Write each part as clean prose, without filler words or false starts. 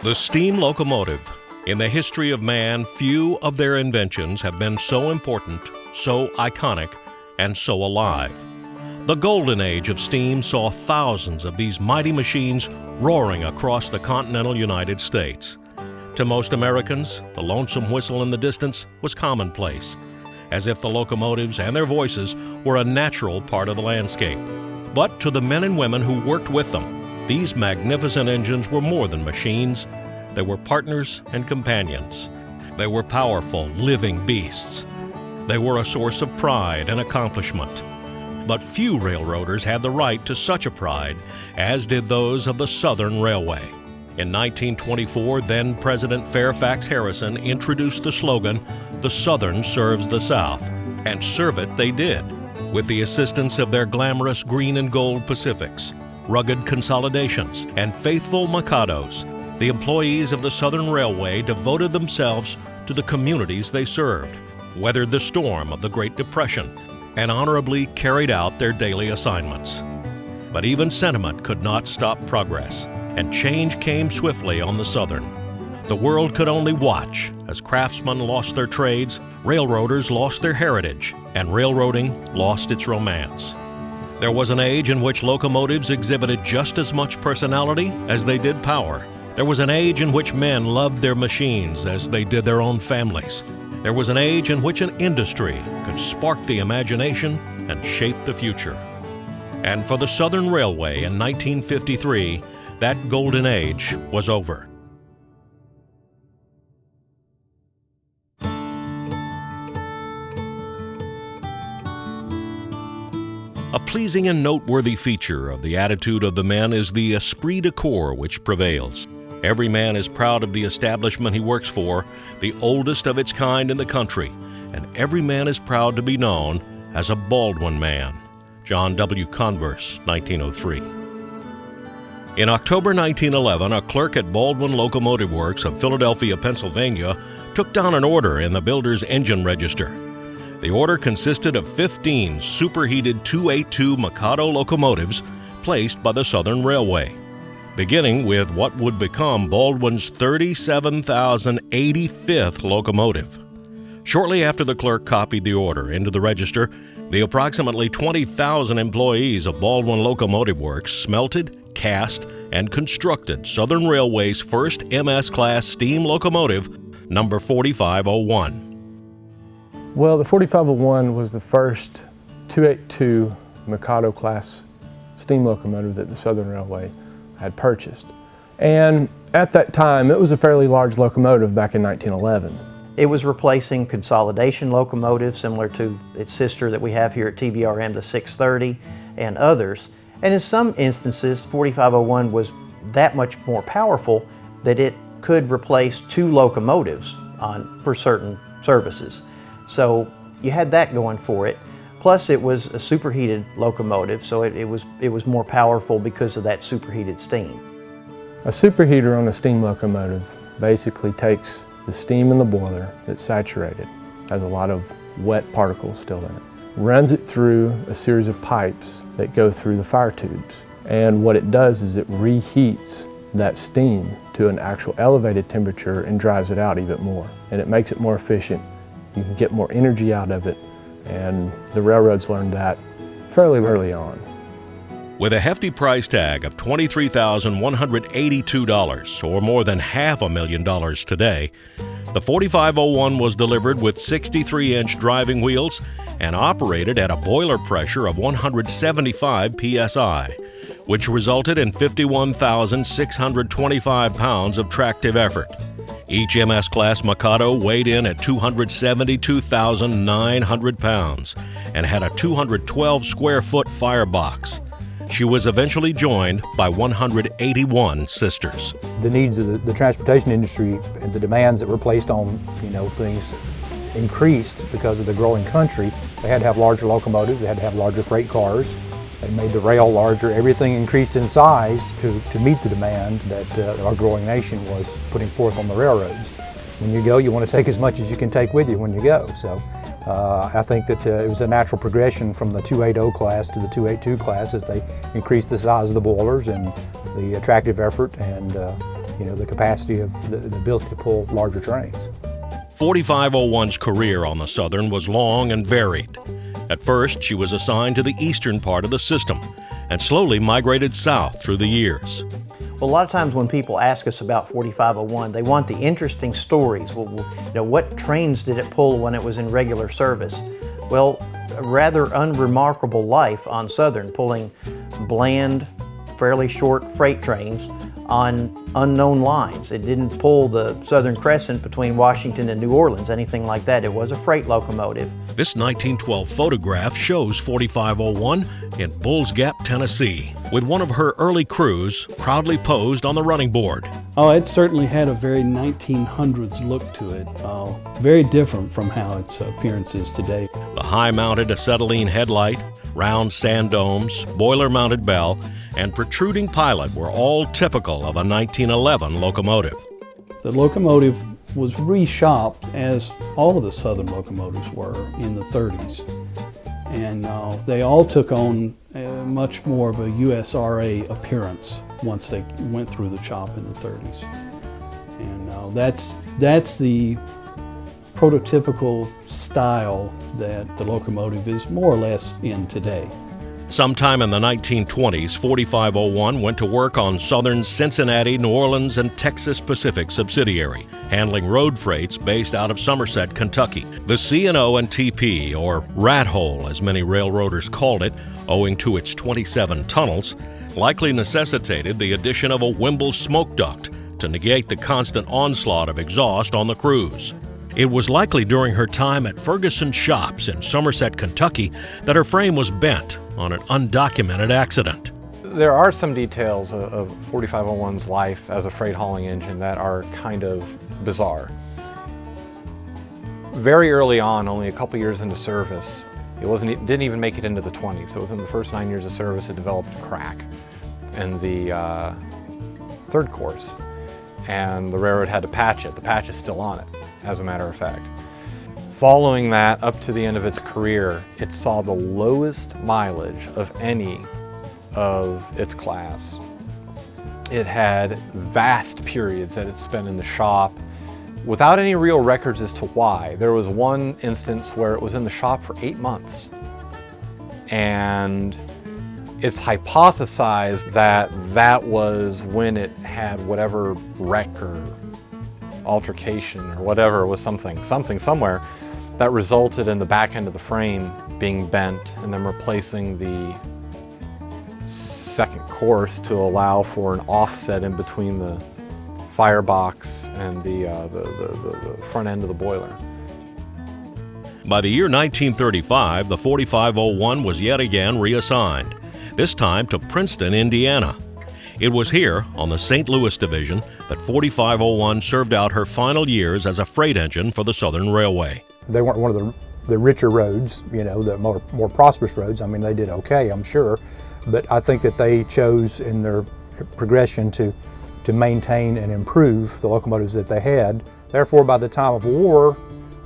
The steam locomotive. In the history of man, few of their inventions have been so important, so iconic, and so alive. The golden age of steam saw thousands of these mighty machines roaring across the continental United States. To most Americans, the lonesome whistle in the distance was commonplace, as if the locomotives and their voices were a natural part of the landscape. But to the men and women who worked with them, these magnificent engines were more than machines. They were partners and companions. They were powerful, living beasts. They were a source of pride and accomplishment. But few railroaders had the right to such a pride, as did those of the Southern Railway. In 1924, then-President Fairfax Harrison introduced the slogan, "The Southern serves the South," and serve it they did, with the assistance of their glamorous green and gold Pacifics, rugged Consolidations, and faithful Mikados. The employees of the Southern Railway devoted themselves to the communities they served, weathered the storm of the Great Depression, and honorably carried out their daily assignments. But even sentiment could not stop progress, and change came swiftly on the Southern. The world could only watch as craftsmen lost their trades, railroaders lost their heritage, and railroading lost its romance. There was an age in which locomotives exhibited just as much personality as they did power. There was an age in which men loved their machines as they did their own families. There was an age in which an industry could spark the imagination and shape the future. And for the Southern Railway in 1953, that golden age was over. A pleasing and noteworthy feature of the attitude of the men is the esprit de corps which prevails. Every man is proud of the establishment he works for, the oldest of its kind in the country, and every man is proud to be known as a Baldwin man. John W. Converse, 1903. In October 1911, a clerk at Baldwin Locomotive Works of Philadelphia, Pennsylvania, took down an order in the builder's engine register. The order consisted of 15 superheated 282 Mikado locomotives placed by the Southern Railway, beginning with what would become Baldwin's 37,085th locomotive. Shortly after the clerk copied the order into the register, the approximately 20,000 employees of Baldwin Locomotive Works smelted, cast, and constructed Southern Railway's first MS-class steam locomotive, number 4501. Well, the 4501 was the first 282 Mikado class steam locomotive that the Southern Railway had purchased. And at that time, it was a fairly large locomotive back in 1911. It was replacing consolidation locomotives similar to its sister that we have here at TVRM, the 630, and others. And in some instances, 4501 was that much more powerful that it could replace 2 locomotives for certain services. So you had that going for it. Plus it was a superheated locomotive, so it was more powerful because of that superheated steam. A superheater on a steam locomotive basically takes the steam in the boiler that's saturated, has a lot of wet particles still in it, runs it through a series of pipes that go through the fire tubes. And what it does is it reheats that steam to an actual elevated temperature and dries it out even more. And it makes it more efficient. You can get more energy out of it, and the railroads learned that fairly early on. With a hefty price tag of $23,182, or more than $500,000 today, the 4501 was delivered with 63-inch driving wheels and operated at a boiler pressure of 175 psi, which resulted in 51,625 pounds of tractive effort. Each MS-class Mikado weighed in at 272,900 pounds and had a 212-square-foot firebox. She was eventually joined by 181 sisters. The needs of the transportation industry and the demands that were placed on, things increased because of the growing country. They had to have larger locomotives, they had to have larger freight cars. They made the rail larger. Everything increased in size to meet the demand that our growing nation was putting forth on the railroads. When you go, you want to take as much as you can take with you when you go. So I think that it was a natural progression from the 280 class to the 282 class as they increased the size of the boilers and the tractive effort and the capacity of the ability to pull larger trains. 4501's career on the Southern was long and varied. At first, she was assigned to the eastern part of the system and slowly migrated south through the years. Well, a lot of times when people ask us about 4501, they want the interesting stories. Well, what trains did it pull when it was in regular service? Well, a rather unremarkable life on Southern, pulling bland, fairly short freight trains on unknown lines. It didn't pull the Southern Crescent between Washington and New Orleans, anything like that. It was a freight locomotive. This 1912 photograph shows 4501 in Bulls Gap, Tennessee, with one of her early crews proudly posed on the running board. Oh, it certainly had a very 1900s look to it, very different from how its appearance is today. The high-mounted acetylene headlight, round sand domes, boiler-mounted bell, and protruding pilot were all typical of a 1911 locomotive. The locomotive was reshopped, as all of the Southern locomotives were, in the 30s. And they all took on much more of a USRA appearance once they went through the shop in the 30s. And that's the prototypical style that the locomotive is more or less in today. Sometime in the 1920s, 4501 went to work on Southern's Cincinnati, New Orleans, and Texas Pacific subsidiary, handling road freights based out of Somerset, Kentucky. The C&O and TP, or rat hole as many railroaders called it, owing to its 27 tunnels, likely necessitated the addition of a Wimble smoke duct to negate the constant onslaught of exhaust on the crews. It was likely during her time at Ferguson Shops in Somerset, Kentucky, that her frame was bent on an undocumented accident. There are some details of 4501's life as a freight hauling engine that are kind of bizarre. Very early on, only a couple years into service, it didn't even make it into the 20s. So within the first 9 years of service, it developed a crack in the third course, and the railroad had to patch it. The patch is still on it, as a matter of fact. Following that, up to the end of its career, it saw the lowest mileage of any of its class. It had vast periods that it spent in the shop without any real records as to why. There was one instance where it was in the shop for 8 months, and it's hypothesized that that was when it had whatever wreck or altercation or whatever, was something somewhere that resulted in the back end of the frame being bent and then replacing the second course to allow for an offset in between the firebox and the front end of the boiler. By the year 1935, the 4501 was yet again reassigned, this time to Princeton, Indiana. It was here, on the St. Louis Division, that 4501 served out her final years as a freight engine for the Southern Railway. They weren't one of the richer roads, the more prosperous roads. I mean, they did okay, I'm sure, but I think that they chose in their progression to maintain and improve the locomotives that they had. Therefore, by the time of war,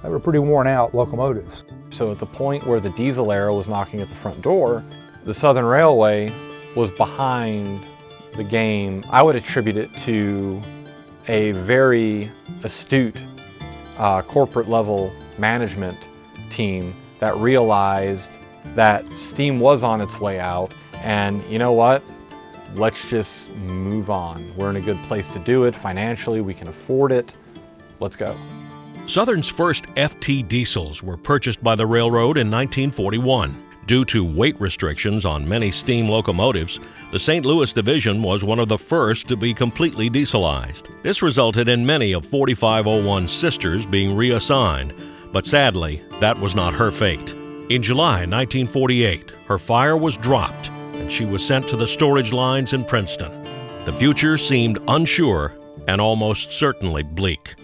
they were pretty worn out locomotives. So at the point where the diesel era was knocking at the front door, the Southern Railway was behind the game. I would attribute it to a very astute corporate level management team that realized that steam was on its way out, and you know what? Let's just move on. We're in a good place to do it. Financially, we can afford it. Let's go. Southern's first FT diesels were purchased by the railroad in 1941. Due to weight restrictions on many steam locomotives, the St. Louis Division was one of the first to be completely dieselized. This resulted in many of 4501's sisters being reassigned, but sadly, that was not her fate. In July 1948, her fire was dropped and she was sent to the storage lines in Princeton. The future seemed unsure and almost certainly bleak.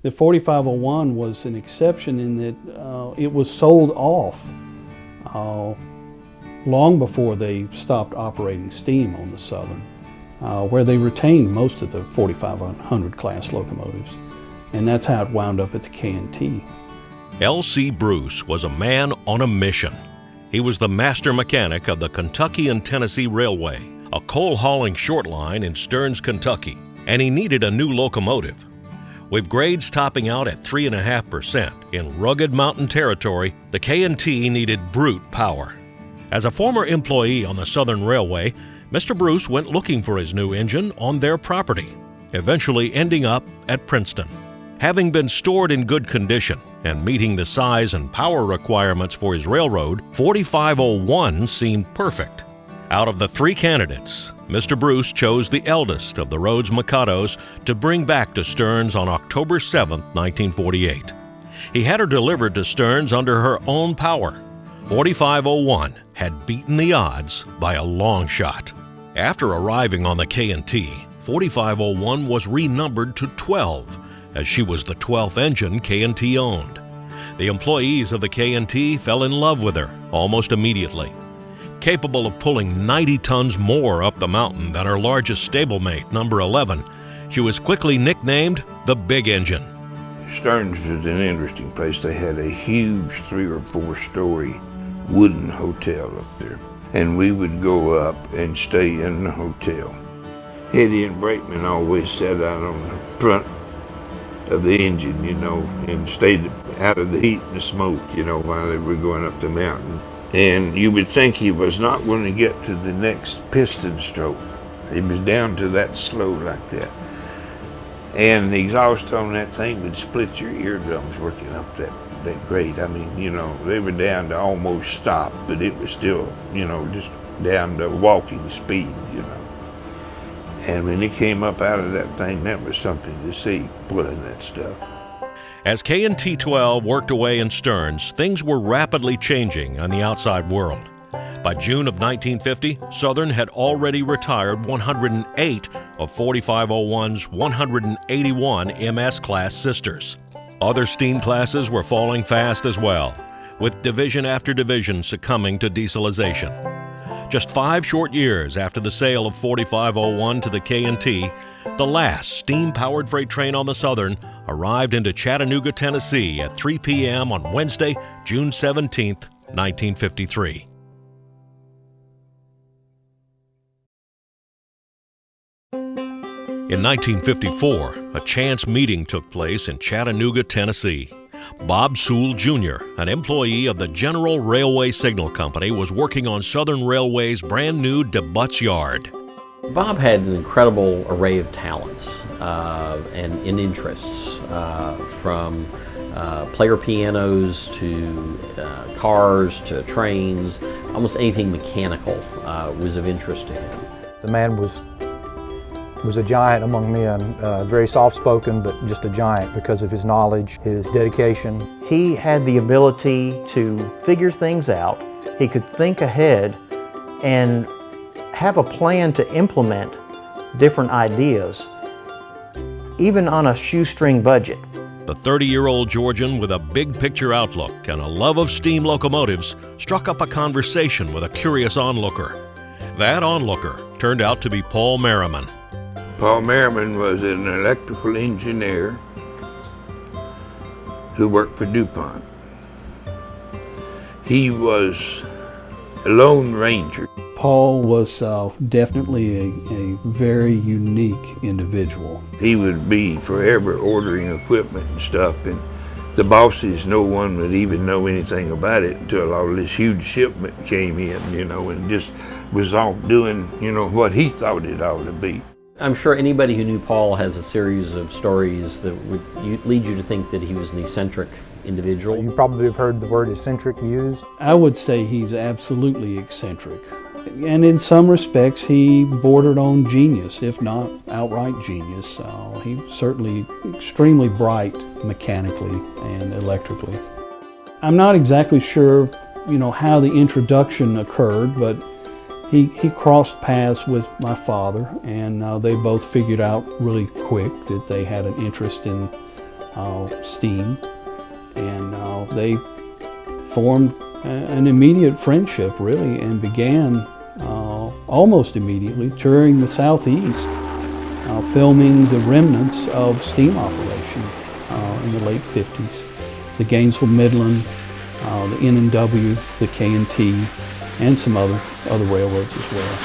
The 4501 was an exception in that it was sold off long before they stopped operating steam on the Southern, where they retained most of the 4500 class locomotives, and that's how it wound up at the K&T. L.C. Bruce was a man on a mission. He was the master mechanic of the Kentucky and Tennessee Railway, a coal hauling short line in Stearns, Kentucky, and he needed a new locomotive. With grades topping out at 3.5% in rugged mountain territory, the K&T needed brute power. As a former employee on the Southern Railway, Mr. Bruce went looking for his new engine on their property, eventually ending up at Princeton. Having been stored in good condition and meeting the size and power requirements for his railroad, 4501 seemed perfect. Out of the 3 candidates, Mr. Bruce chose the eldest of the Rhodes Mikados to bring back to Stearns on October 7, 1948. He had her delivered to Stearns under her own power. 4501 had beaten the odds by a long shot. After arriving on the K&T, 4501 was renumbered to 12, as she was the 12th engine K&T owned. The employees of the K&T fell in love with her almost immediately. Capable of pulling 90 tons more up the mountain than her largest stablemate, number 11, she was quickly nicknamed the Big Engine. Stearns was an interesting place. They had a huge 3 or 4 story wooden hotel up there, and we would go up and stay in the hotel. Eddie and Brakeman always sat out on the front of the engine, you know, and stayed out of the heat and the smoke, you know, while they were going up the mountain. And you would think he was not going to get to the next piston stroke. He was down to that slow like that. And the exhaust on that thing would split your eardrums working up that grade. I mean, you know, they were down to almost stop, but it was still, you know, just down to walking speed, you know. And when it came up out of that thing, that was something to see, pulling that stuff. As K&T 12 worked away in Stearns, things were rapidly changing on the outside world. By June of 1950, Southern had already retired 108 of 4501's 181 MS-class sisters. Other steam classes were falling fast as well, with division after division succumbing to dieselization. Just 5 short years after the sale of 4501 to the K&T, the last steam-powered freight train on the Southern arrived into Chattanooga, Tennessee at 3 p.m. on Wednesday, June 17, 1953. In 1954, a chance meeting took place in Chattanooga, Tennessee. Bob Sewell, Jr., an employee of the General Railway Signal Company, was working on Southern Railway's brand new DeButz yard. Bob had an incredible array of talents and interests, from player pianos to cars to trains. Almost anything mechanical was of interest to him. The man was a giant among men, very soft-spoken, but just a giant because of his knowledge, his dedication. He had the ability to figure things out. He could think ahead and have a plan to implement different ideas, even on a shoestring budget. The 30-year-old Georgian with a big-picture outlook and a love of steam locomotives struck up a conversation with a curious onlooker. That onlooker turned out to be Paul Merriman. Paul Merriman was an electrical engineer who worked for DuPont. He was a Lone Ranger. Paul was definitely a very unique individual. He would be forever ordering equipment and stuff, and the bosses, no one would even know anything about it until all this huge shipment came in, you know, and just was off doing, you know, what he thought it ought to be. I'm sure anybody who knew Paul has a series of stories that would lead you to think that he was an eccentric individual. You probably have heard the word eccentric used. I would say he's absolutely eccentric. And in some respects, he bordered on genius, if not outright genius. He was certainly extremely bright mechanically and electrically. I'm not exactly sure, you know, how the introduction occurred, but he crossed paths with my father, and they both figured out really quick that they had an interest in steam, and they formed an immediate friendship, really, and began almost immediately touring the Southeast, filming the remnants of steam operation in the late 50s. The Gainesville Midland, the N&W, the K&T, and some other railroads as well.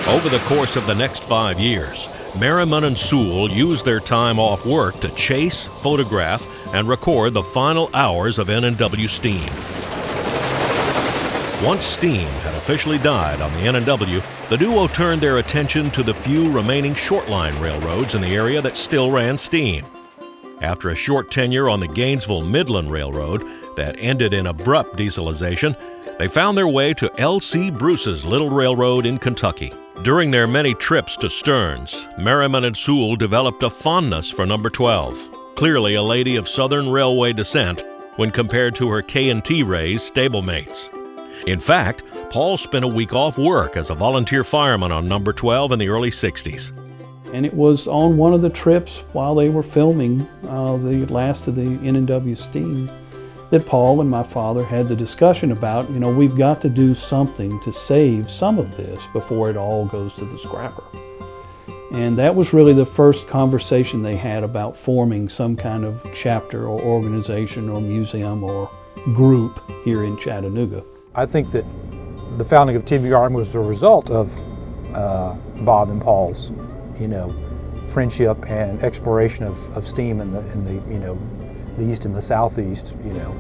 Over the course of the next 5 years, Merriman and Sewell used their time off work to chase, photograph, and record the final hours of N&W steam. Once steam had officially died on the N&W, the duo turned their attention to the few remaining short-line railroads in the area that still ran steam. After a short tenure on the Gainesville Midland Railroad that ended in abrupt dieselization, they found their way to L.C. Bruce's Little Railroad in Kentucky. During their many trips to Stearns, Merriman and Sewell developed a fondness for number 12, clearly a lady of Southern Railway descent when compared to her K&T Rays stablemates. In fact, Paul spent a week off work as a volunteer fireman on number 12 in the early 60s. And it was on one of the trips while they were filming the last of the N&W steam that Paul and my father had the discussion about, we've got to do something to save some of this before it all goes to the scrapper. And that was really the first conversation they had about forming some kind of chapter or organization or museum or group here in Chattanooga. I think that the founding of TVRM was a result of Bob and Paul's, friendship and exploration of steam in the East and the Southeast,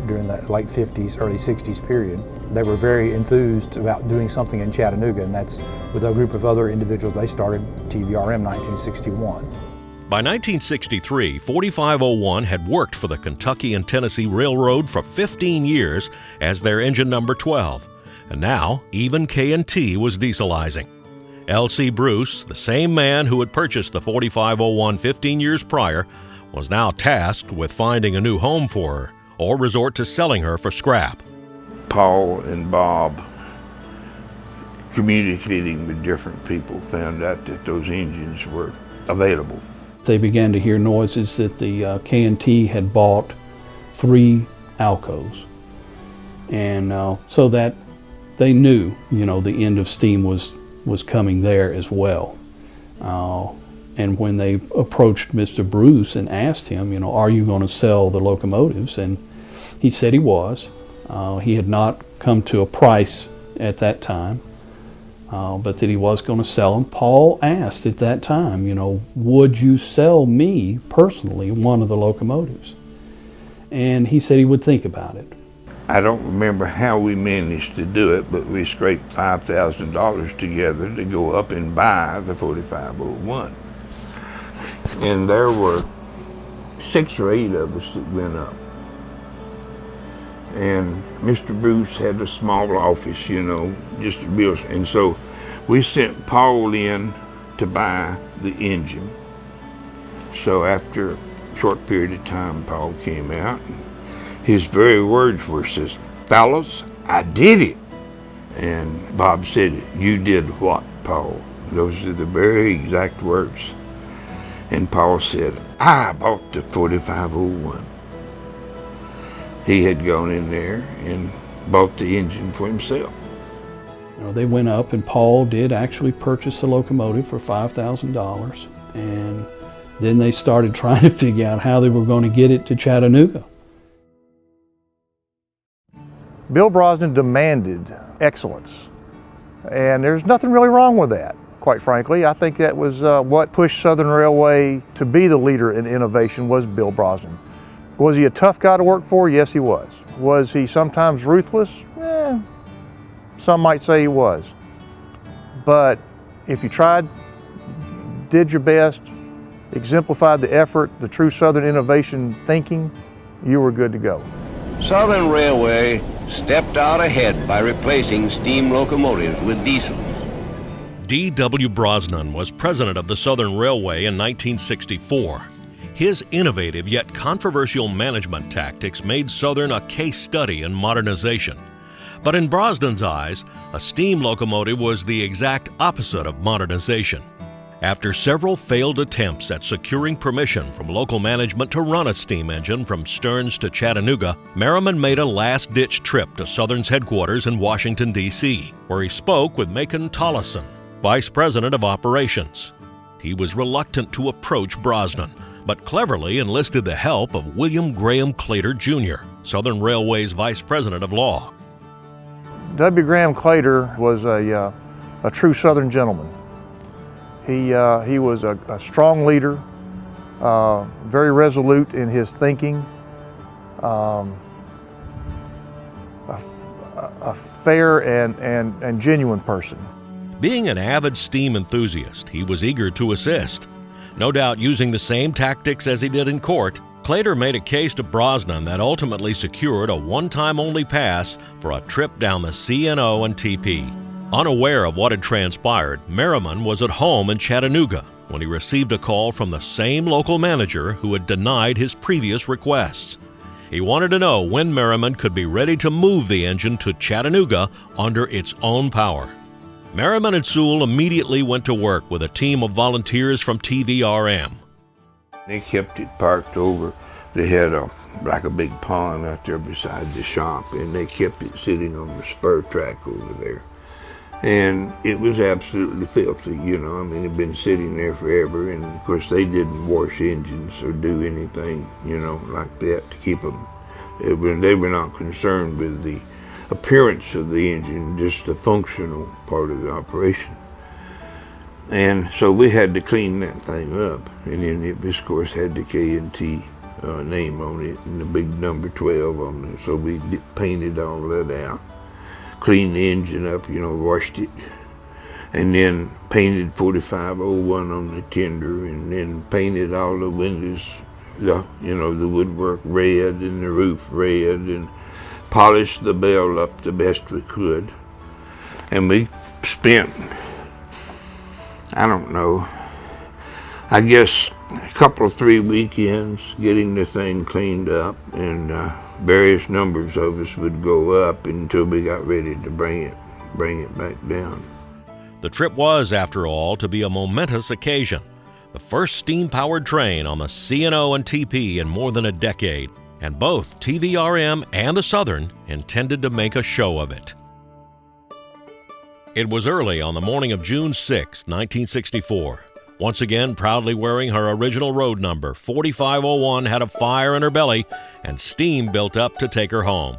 during that late 50s, early 60s period. They were very enthused about doing something in Chattanooga, and that's with a group of other individuals they started TVRM in 1961. By 1963, 4501 had worked for the Kentucky and Tennessee Railroad for 15 years as their engine number 12, and now even K&T was dieselizing. L.C. Bruce, the same man who had purchased the 4501 15 years prior, was now tasked with finding a new home for her or resort to selling her for scrap. Paul and Bob, communicating with different people, found out that those engines were available. They began to hear noises that the K&T had bought 3 Alcos. And so that they knew, the end of steam was coming there as well. And when they approached Mr. Bruce and asked him, are you going to sell the locomotives? And he said he was. He had not come to a price at that time, but that he was going to sell them. Paul asked at that time, would you sell me personally one of the locomotives? And he said he would think about it. I don't remember how we managed to do it, but we scraped $5,000 together to go up and buy the 4501. And there were 6 or 8 of us that went up. And Mr. Bruce had a small office, just a bill. And so we sent Paul in to buy the engine. So after a short period of time, Paul came out. And his very words were, says, "Fellas, I did it." And Bob said, "You did what, Paul?" Those are the very exact words. And Paul said, "I bought the 4501. He had gone in there and bought the engine for himself. They went up, and Paul did actually purchase the locomotive for $5,000. And then they started trying to figure out how they were going to get it to Chattanooga. Bill Brosnan demanded excellence, and there's nothing really wrong with that. Quite frankly, I think that was what pushed Southern Railway to be the leader in innovation was Bill Brosnan. Was he a tough guy to work for? Yes, he was. Was he sometimes ruthless? Some might say he was. But if you tried, did your best, exemplified the effort, the true Southern innovation thinking, you were good to go. Southern Railway stepped out ahead by replacing steam locomotives with diesel. D.W. Brosnan was president of the Southern Railway in 1964. His innovative yet controversial management tactics made Southern a case study in modernization. But in Brosnan's eyes, a steam locomotive was the exact opposite of modernization. After several failed attempts at securing permission from local management to run a steam engine from Stearns to Chattanooga, Merriman made a last-ditch trip to Southern's headquarters in Washington, D.C., where he spoke with Macon Tollison, Vice President of Operations. He was reluctant to approach Brosnan, but cleverly enlisted the help of William Graham Claytor, Jr., Southern Railway's Vice President of Law. W. Graham Claytor was a true Southern gentleman. He was a strong leader, very resolute in his thinking, a fair and genuine person. Being an avid steam enthusiast, he was eager to assist. No doubt using the same tactics as he did in court, Claytor made a case to Brosnan that ultimately secured a one-time-only pass for a trip down the C&O and TP. Unaware of what had transpired, Merriman was at home in Chattanooga when he received a call from the same local manager who had denied his previous requests. He wanted to know when Merriman could be ready to move the engine to Chattanooga under its own power. Merriman and Sewell immediately went to work with a team of volunteers from TVRM. They kept it parked over. They had like a big pond out there beside the shop, and they kept it sitting on the spur track over there. And it was absolutely filthy, you know. I mean, it had been sitting there forever, and of course they didn't wash engines or do anything, you know, like that to keep them. They were not concerned with the appearance of the engine, just the functional part of the operation. And so we had to clean that thing up, and then it, of course, had the K&T name on it and the big number 12 on it. So we painted all that out, cleaned the engine up, you know, washed it, and then painted 4501 on the tender, and then painted all the windows, the woodwork red and the roof red, and polished the bell up the best we could. And we spent, I don't know, I guess a couple of 3 weekends getting the thing cleaned up, and various numbers of us would go up until we got ready to bring it back down. The trip was, after all, to be a momentous occasion. The first steam-powered train on the C&O and TP in more than a decade, and both TVRM and the Southern intended to make a show of it. It was early on the morning of June 6, 1964. Once again, proudly wearing her original road number, 4501 had a fire in her belly and steam built up to take her home.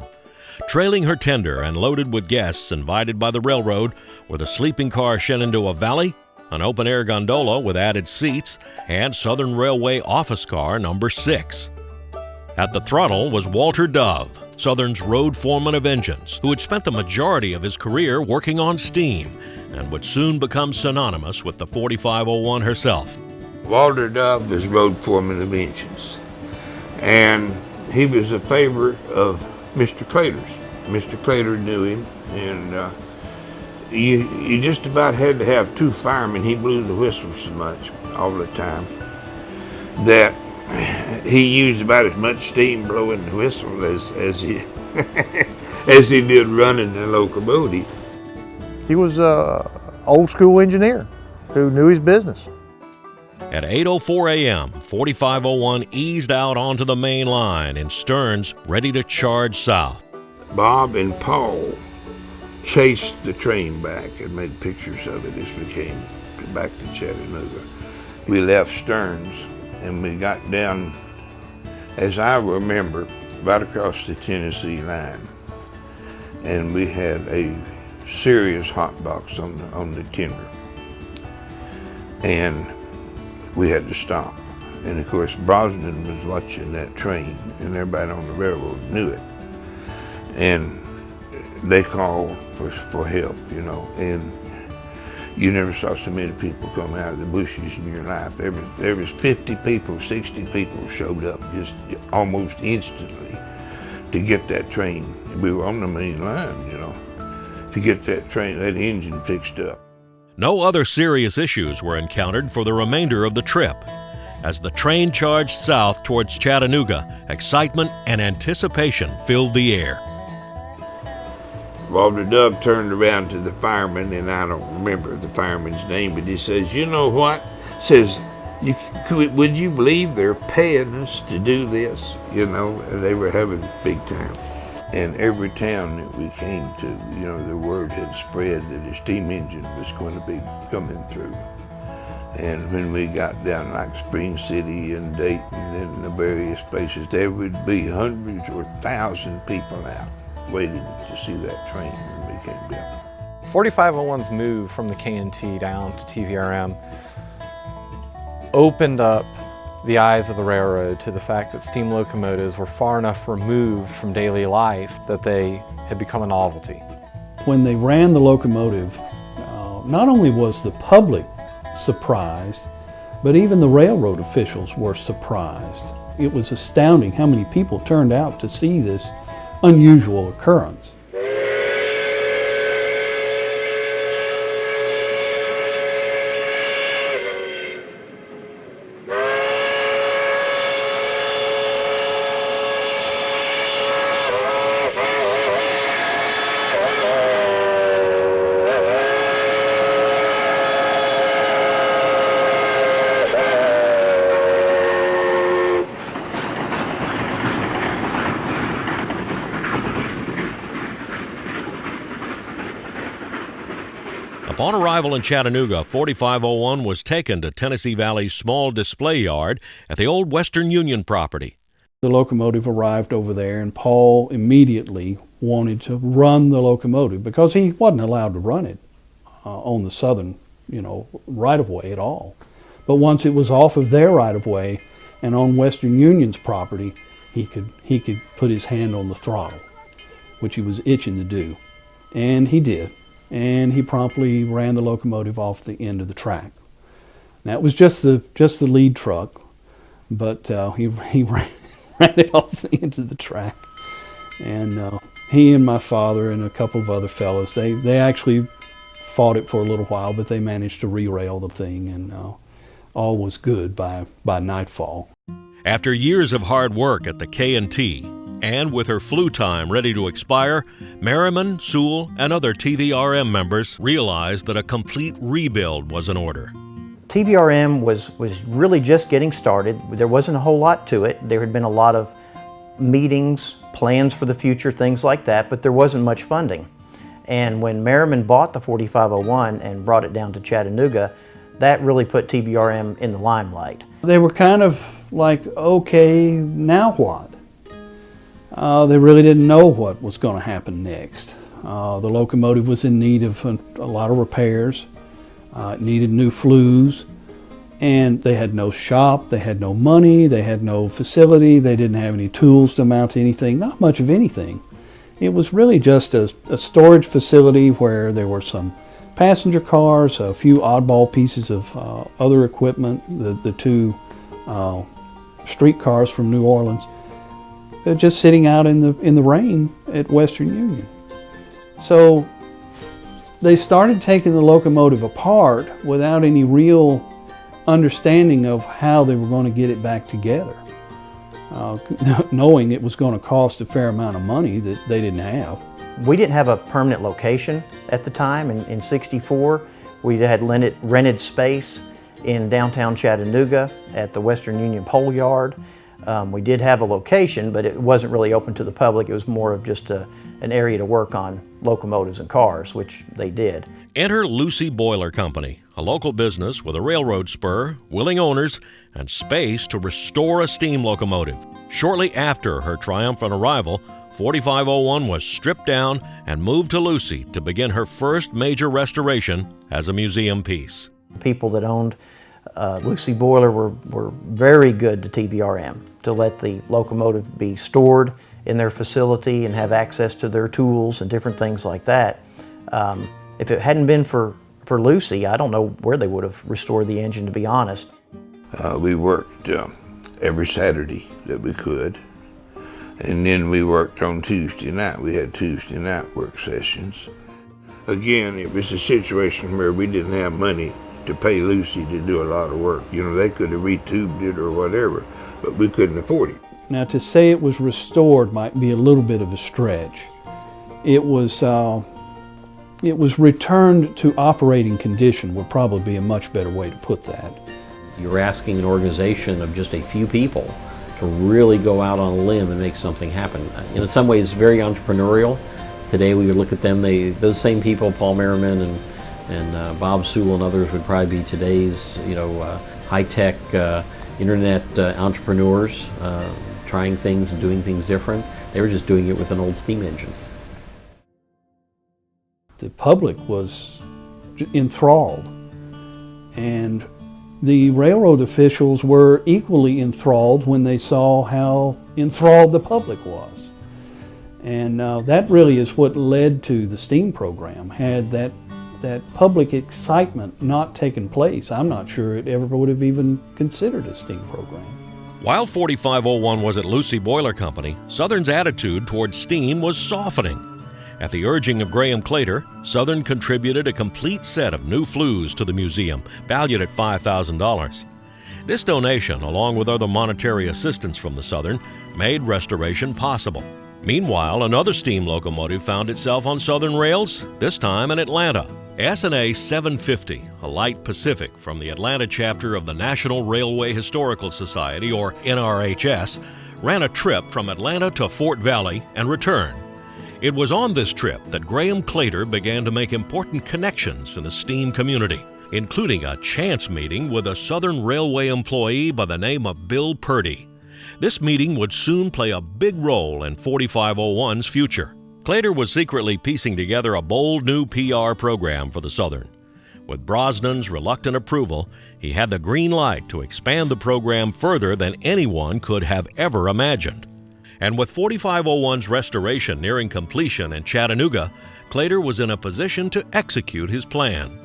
Trailing her tender and loaded with guests invited by the railroad were the sleeping car Shenandoah Valley, an open-air gondola with added seats, and Southern Railway office car number 6. At the throttle was Walter Dove, Southern's road foreman of engines, who had spent the majority of his career working on steam and would soon become synonymous with the 4501 herself. Walter Dove was road foreman of engines, and he was a favorite of Mr. Claytor's. Mr. Claytor knew him, and you just about had to have 2 firemen. He blew the whistle so much all the time that he used about as much steam blowing the whistle as he as he did running the locomotive. He was an old school engineer who knew his business. At 8:04 a.m., 4501 eased out onto the main line in Stearns, ready to charge south. Bob and Paul chased the train back and made pictures of it as we came back to Chattanooga. We left Stearns and we got down, as I remember, right across the Tennessee line. And we had a serious hot box on the tender. And we had to stop. And of course, Brosnan was watching that train, and everybody on the railroad knew it. And they called for help, you know, and you never saw so many people come out of the bushes in your life. There was 50 people, 60 people showed up just almost instantly to get that train. We were on the main line, you know, to get that train, that engine fixed up. No other serious issues were encountered for the remainder of the trip. As the train charged south towards Chattanooga, excitement and anticipation filled the air. Walter Dove turned around to the fireman, and I don't remember the fireman's name, but he says, "You know what?" Says, would you believe they're paying us to do this? You know, and they were having a big time. And every town that we came to, you know, the word had spread that a steam engine was going to be coming through. And when we got down like Spring City and Dayton and the various places, there would be hundreds or thousands of people out waiting to see that train when we came down. 4501's move from the K&T down to TVRM opened up the eyes of the railroad to the fact that steam locomotives were far enough removed from daily life that they had become a novelty. When they ran the locomotive, not only was the public surprised, but even the railroad officials were surprised. It was astounding how many people turned out to see this unusual occurrence. Upon arrival in Chattanooga, 4501 was taken to Tennessee Valley's small display yard at the old Western Union property. The locomotive arrived over there, and Paul immediately wanted to run the locomotive because he wasn't allowed to run it on the southern, right-of-way at all. But once it was off of their right-of-way and on Western Union's property, he could put his hand on the throttle, which he was itching to do, and he did. And he promptly ran the locomotive off the end of the track. Now it was just the lead truck, but he ran it off the end of the track. And he and my father and a couple of other fellows, they actually fought it for a little while, but they managed to re-rail the thing, and all was good by nightfall. After years of hard work at the K&T, and with her flu time ready to expire, Merriman, Sewell, and other TVRM members realized that a complete rebuild was in order. TVRM was really just getting started. There wasn't a whole lot to it. There had been a lot of meetings, plans for the future, things like that, but there wasn't much funding. And when Merriman bought the 4501 and brought it down to Chattanooga, that really put TVRM in the limelight. They were kind of like, okay, now what? They really didn't know what was going to happen next. The locomotive was in need of a lot of repairs. It needed new flues, and they had no shop, they had no money, they had no facility, they didn't have any tools to mount anything, not much of anything. It was really just a storage facility where there were some passenger cars, a few oddball pieces of other equipment, the two streetcars from New Orleans. They're just sitting out in the rain at Western Union. So they started taking the locomotive apart without any real understanding of how they were going to get it back together, knowing it was going to cost a fair amount of money that they didn't have. We didn't have a permanent location at the time. In '64, we had rented space in downtown Chattanooga at the Western Union Pole Yard. We did have a location, but it wasn't really open to the public. It was more of just an area to work on locomotives and cars, which they did. Enter Lucy Boiler Company, a local business with a railroad spur, willing owners, and space to restore a steam locomotive. Shortly after her triumphant arrival, 4501 was stripped down and moved to Lucy to begin her first major restoration as a museum piece. People that owned Lucy Boiler were very good to TVRM to let the locomotive be stored in their facility and have access to their tools and different things like that. If it hadn't been for Lucy, I don't know where they would have restored the engine, to be honest. We worked every Saturday that we could, and then we worked on Tuesday night. We had Tuesday night work sessions. Again, it was a situation where we didn't have money to pay Lucy to do a lot of work. They could have retubed it or whatever, but we couldn't afford it. Now, to say it was restored might be a little bit of a stretch. It was returned to operating condition would probably be a much better way to put that. You're asking an organization of just a few people to really go out on a limb and make something happen. In some ways, very entrepreneurial. Today we would look at them, those same people, Paul Merriman and Bob Sewell and others, would probably be today's high-tech internet entrepreneurs, trying things and doing things different. They were just doing it with an old steam engine. The public was enthralled, and the railroad officials were equally enthralled when they saw how enthralled the public was. And that really is what led to the STEAM program. Had that public excitement not taken place, I'm not sure it ever would have even considered a STEAM program. While 4501 was at Lucy Boiler Company, Southern's attitude toward STEAM was softening. At the urging of Graham Claytor, Southern contributed a complete set of new flues to the museum, valued at $5,000. This donation, along with other monetary assistance from the Southern, made restoration possible. Meanwhile, another steam locomotive found itself on Southern rails, this time in Atlanta. S&A 750, a light Pacific from the Atlanta chapter of the National Railway Historical Society, or NRHS, ran a trip from Atlanta to Fort Valley and returned. It was on this trip that Graham Claytor began to make important connections in the steam community, including a chance meeting with a Southern Railway employee by the name of Bill Purdy. This meeting would soon play a big role in 4501's future. Claytor was secretly piecing together a bold new PR program for the Southern. With Brosnan's reluctant approval, he had the green light to expand the program further than anyone could have ever imagined. And with 4501's restoration nearing completion in Chattanooga, Claytor was in a position to execute his plan.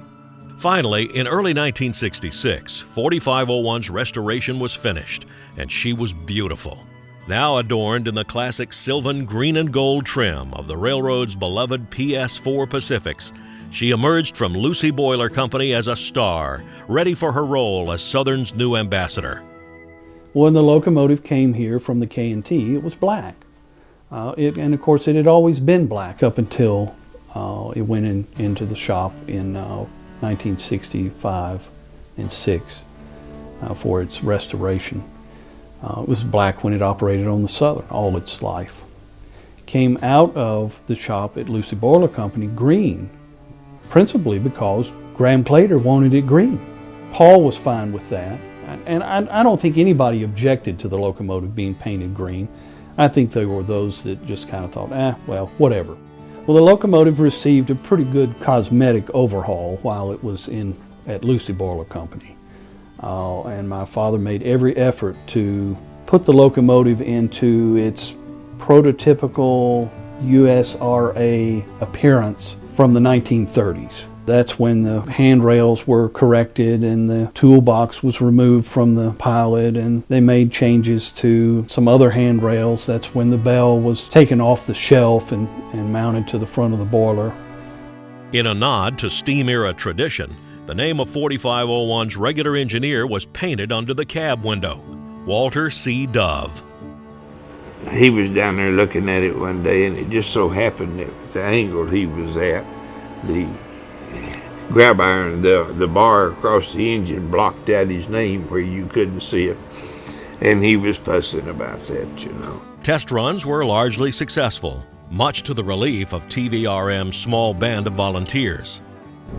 Finally, in early 1966, 4501's restoration was finished, and she was beautiful. Now adorned in the classic Sylvan green and gold trim of the railroad's beloved PS4 Pacifics, she emerged from Lucy Boiler Company as a star, ready for her role as Southern's new ambassador. When the locomotive came here from the K&T, it was black. And of course, it had always been black up until it went into the shop in 1965 and 6 for its restoration. It was black when it operated on the Southern all its life. Came out of the shop at Lucy Boiler Company green, principally because Graham Claytor wanted it green. Paul was fine with that. And I don't think anybody objected to the locomotive being painted green. I think there were those that just kind of thought, well, whatever. Well, the locomotive received a pretty good cosmetic overhaul while it was at Lucy Boiler Company. And my father made every effort to put the locomotive into its prototypical USRA appearance from the 1930s. That's when the handrails were corrected and the toolbox was removed from the pilot, and they made changes to some other handrails. That's when the bell was taken off the shelf and mounted to the front of the boiler. In a nod to steam-era tradition, the name of 4501's regular engineer was painted under the cab window, Walter C. Dove. He was down there looking at it one day, and it just so happened that the angle he was at, the grab iron, the bar across the engine blocked out his name where you couldn't see it. And he was fussing about that, you know. Test runs were largely successful, much to the relief of TVRM's small band of volunteers.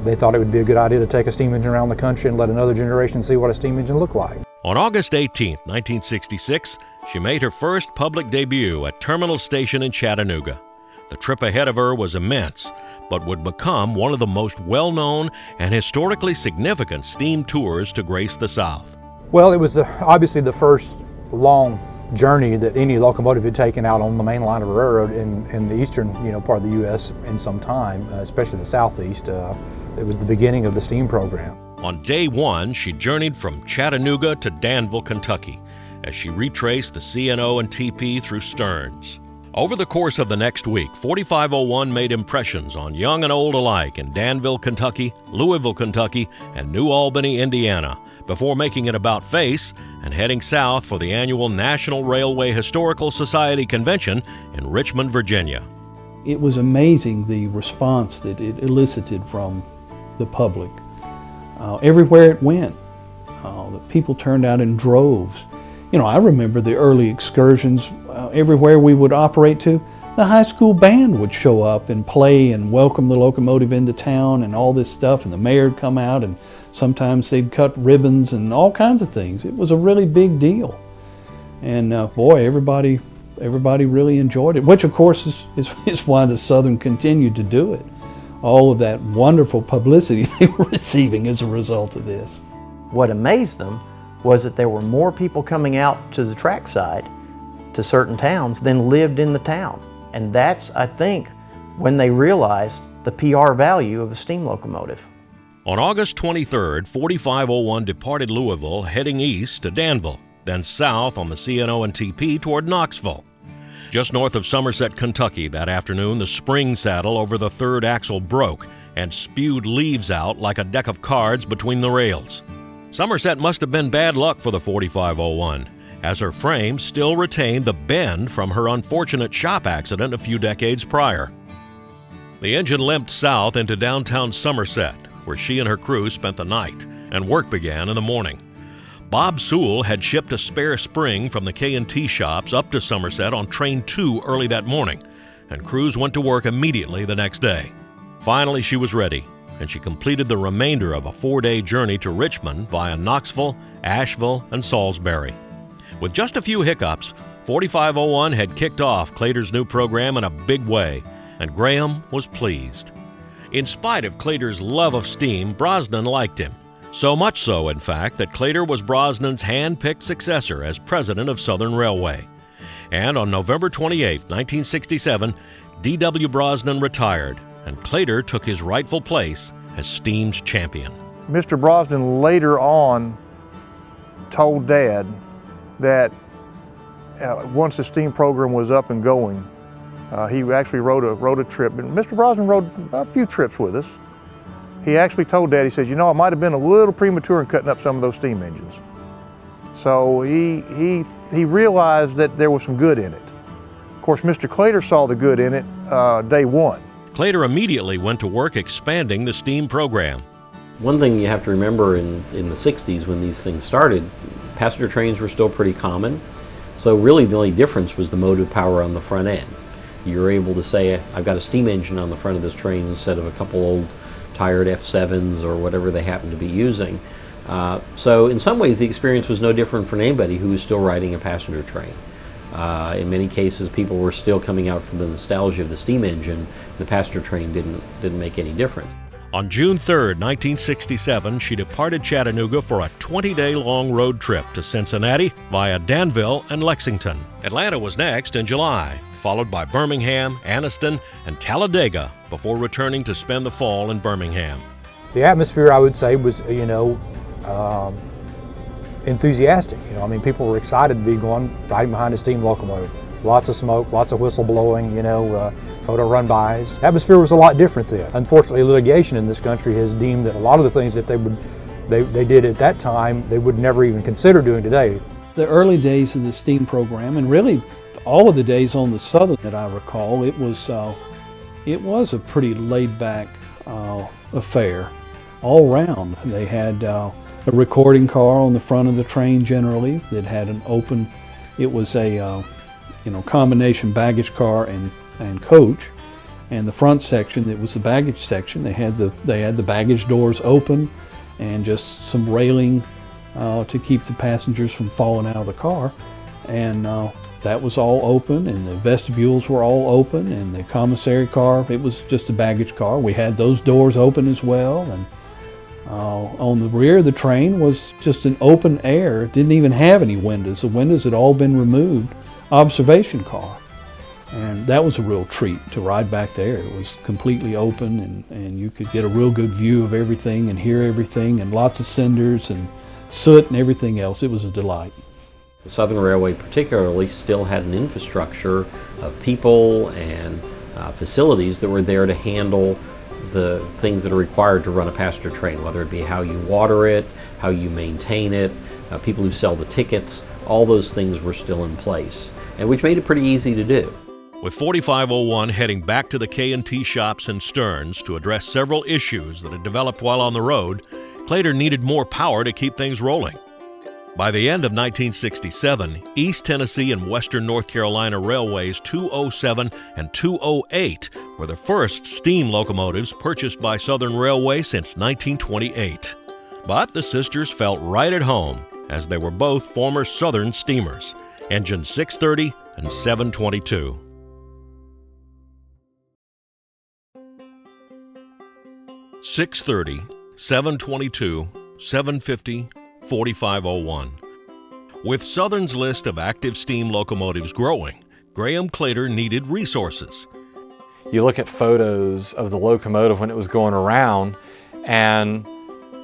They thought it would be a good idea to take a steam engine around the country and let another generation see what a steam engine looked like. On August 18, 1966, she made her first public debut at Terminal Station in Chattanooga. The trip ahead of her was immense, but would become one of the most well-known and historically significant steam tours to grace the South. Well, it was obviously the first long journey that any locomotive had taken out on the main line of a railroad in the eastern part of the U.S. in some time, especially the southeast. It was the beginning of the steam program. On day one, she journeyed from Chattanooga to Danville, Kentucky, as she retraced the C&O and TP through Stearns. Over the course of the next week, 4501 made impressions on young and old alike in Danville, Kentucky, Louisville, Kentucky, and New Albany, Indiana, before making it about face and heading south for the annual National Railway Historical Society Convention in Richmond, Virginia. It was amazing the response that it elicited from the public. Everywhere it went, the people turned out in droves. I remember the early excursions. Everywhere we would operate to, the high school band would show up and play and welcome the locomotive into town and all this stuff, and the mayor would come out, and sometimes they'd cut ribbons and all kinds of things. It was a really big deal. And boy, everybody really enjoyed it, which of course is why the Southern continued to do it. All of that wonderful publicity they were receiving as a result of this. What amazed them was that there were more people coming out to the trackside, to certain towns, than lived in the town. And that's, I think, when they realized the PR value of a steam locomotive. On August 23rd, 4501 departed Louisville, heading east to Danville, then south on the C&O and TP toward Knoxville. Just north of Somerset, Kentucky, that afternoon, the spring saddle over the third axle broke and spewed leaves out like a deck of cards between the rails. Somerset must have been bad luck for the 4501, as her frame still retained the bend from her unfortunate shop accident a few decades prior. The engine limped south into downtown Somerset, where she and her crew spent the night, and work began in the morning. Bob Sewell had shipped a spare spring from the K&T shops up to Somerset on Train 2 early that morning, and crews went to work immediately the next day. Finally, she was ready, and she completed the remainder of a 4-day journey to Richmond via Knoxville, Asheville, and Salisbury. With just a few hiccups, 4501 had kicked off Claytor's new program in a big way, and Graham was pleased. In spite of Claytor's love of steam, Brosnan liked him. So much so, in fact, that Claytor was Brosnan's hand-picked successor as president of Southern Railway. And on November 28, 1967, D.W. Brosnan retired, and Claytor took his rightful place as steam's champion. Mr. Brosnan later on told Dad that once the steam program was up and going, he actually rode a trip. And Mr. Brosnan rode a few trips with us. He actually told Dad, he says, you know, I might have been a little premature in cutting up some of those steam engines. So he realized that there was some good in it. Of course, Mr. Claytor saw the good in it day one. Claytor immediately went to work expanding the steam program. One thing you have to remember in the 60s when these things started, passenger trains were still pretty common. So really the only difference was the motive power on the front end. You were able to say, I've got a steam engine on the front of this train instead of a couple old tired F7s or whatever they happen to be using. So in some ways the experience was no different for anybody who was still riding a passenger train. In many cases people were still coming out from the nostalgia of the steam engine. The passenger train didn't make any difference. On June 3, 1967, she departed Chattanooga for a 20-day-long road trip to Cincinnati via Danville and Lexington. Atlanta was next in July, followed by Birmingham, Anniston, and Talladega before returning to spend the fall in Birmingham. The atmosphere, I would say, was, enthusiastic. I mean, people were excited to be riding behind a steam locomotive. Lots of smoke, lots of whistle blowing, photo run-bys. The atmosphere was a lot different then. Unfortunately, litigation in this country has deemed that a lot of the things that they did at that time, they would never even consider doing today. The early days of the steam program, and really all of the days on the Southern that I recall, it was a pretty laid-back affair all round. They had a recording car on the front of the train generally that had an open, it was a combination baggage car and coach, and the front section that was the baggage section, they had the baggage doors open and just some railing to keep the passengers from falling out of the car, and that was all open, and the vestibules were all open, and the commissary car, it was just a baggage car. We had those doors open as well, and on the rear of the train was just an open air. It didn't even have any windows. The windows had all been removed. Observation car, and that was a real treat to ride back there. It was completely open, and you could get a real good view of everything and hear everything, and lots of cinders and soot and everything else. It was a delight. The Southern Railway particularly still had an infrastructure of people and facilities that were there to handle the things that are required to run a passenger train, whether it be how you water it, how you maintain it, people who sell the tickets. All those things were still in place, and which made it pretty easy to do. With 4501 heading back to the K&T shops in Stearns to address several issues that had developed while on the road, Claytor needed more power to keep things rolling. By the end of 1967, East Tennessee and Western North Carolina Railways 207 and 208 were the first steam locomotives purchased by Southern Railway since 1928. But the sisters felt right at home, as they were both former Southern steamers, engine 630 and 722. .630, 722, 750, 4501. With Southern's list of active steam locomotives growing, Graham Claytor needed resources. You look at photos of the locomotive when it was going around, and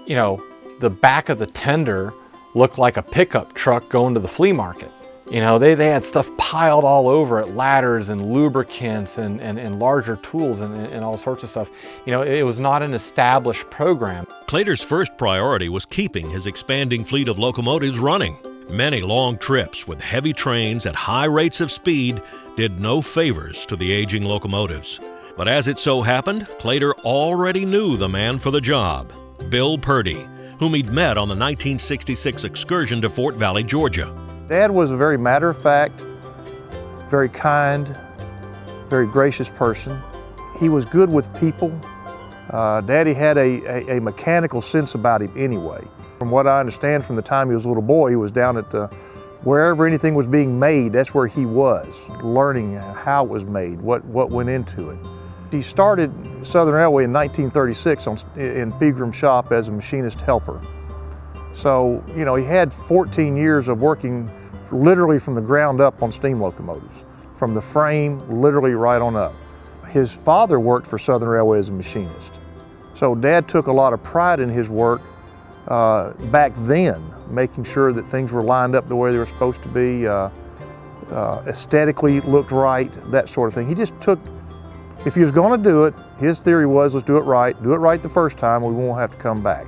you know, the back of the tender looked like a pickup truck going to the flea market. You know, they had stuff piled all over it, ladders and lubricants and larger tools and all sorts of stuff. You know, it was not an established program. Claytor's first priority was keeping his expanding fleet of locomotives running. Many long trips with heavy trains at high rates of speed did no favors to the aging locomotives. But as it so happened, Claytor already knew the man for the job, Bill Purdy, whom he'd met on the 1966 excursion to Fort Valley, Georgia. Dad was a very matter-of-fact, very kind, very gracious person. He was good with people. Daddy had a mechanical sense about him anyway. From what I understand, from the time he was a little boy, he was down at wherever anything was being made, that's where he was, learning how it was made, what went into it. He started Southern Railway in 1936 in Pegram shop as a machinist helper. So, you know, he had 14 years of working literally from the ground up on steam locomotives, from the frame literally right on up. His father worked for Southern Railway as a machinist. So Dad took a lot of pride in his work back then, making sure that things were lined up the way they were supposed to be, aesthetically looked right, that sort of thing. He just took, if he was going to do it, his theory was, let's do it right the first time, we won't have to come back.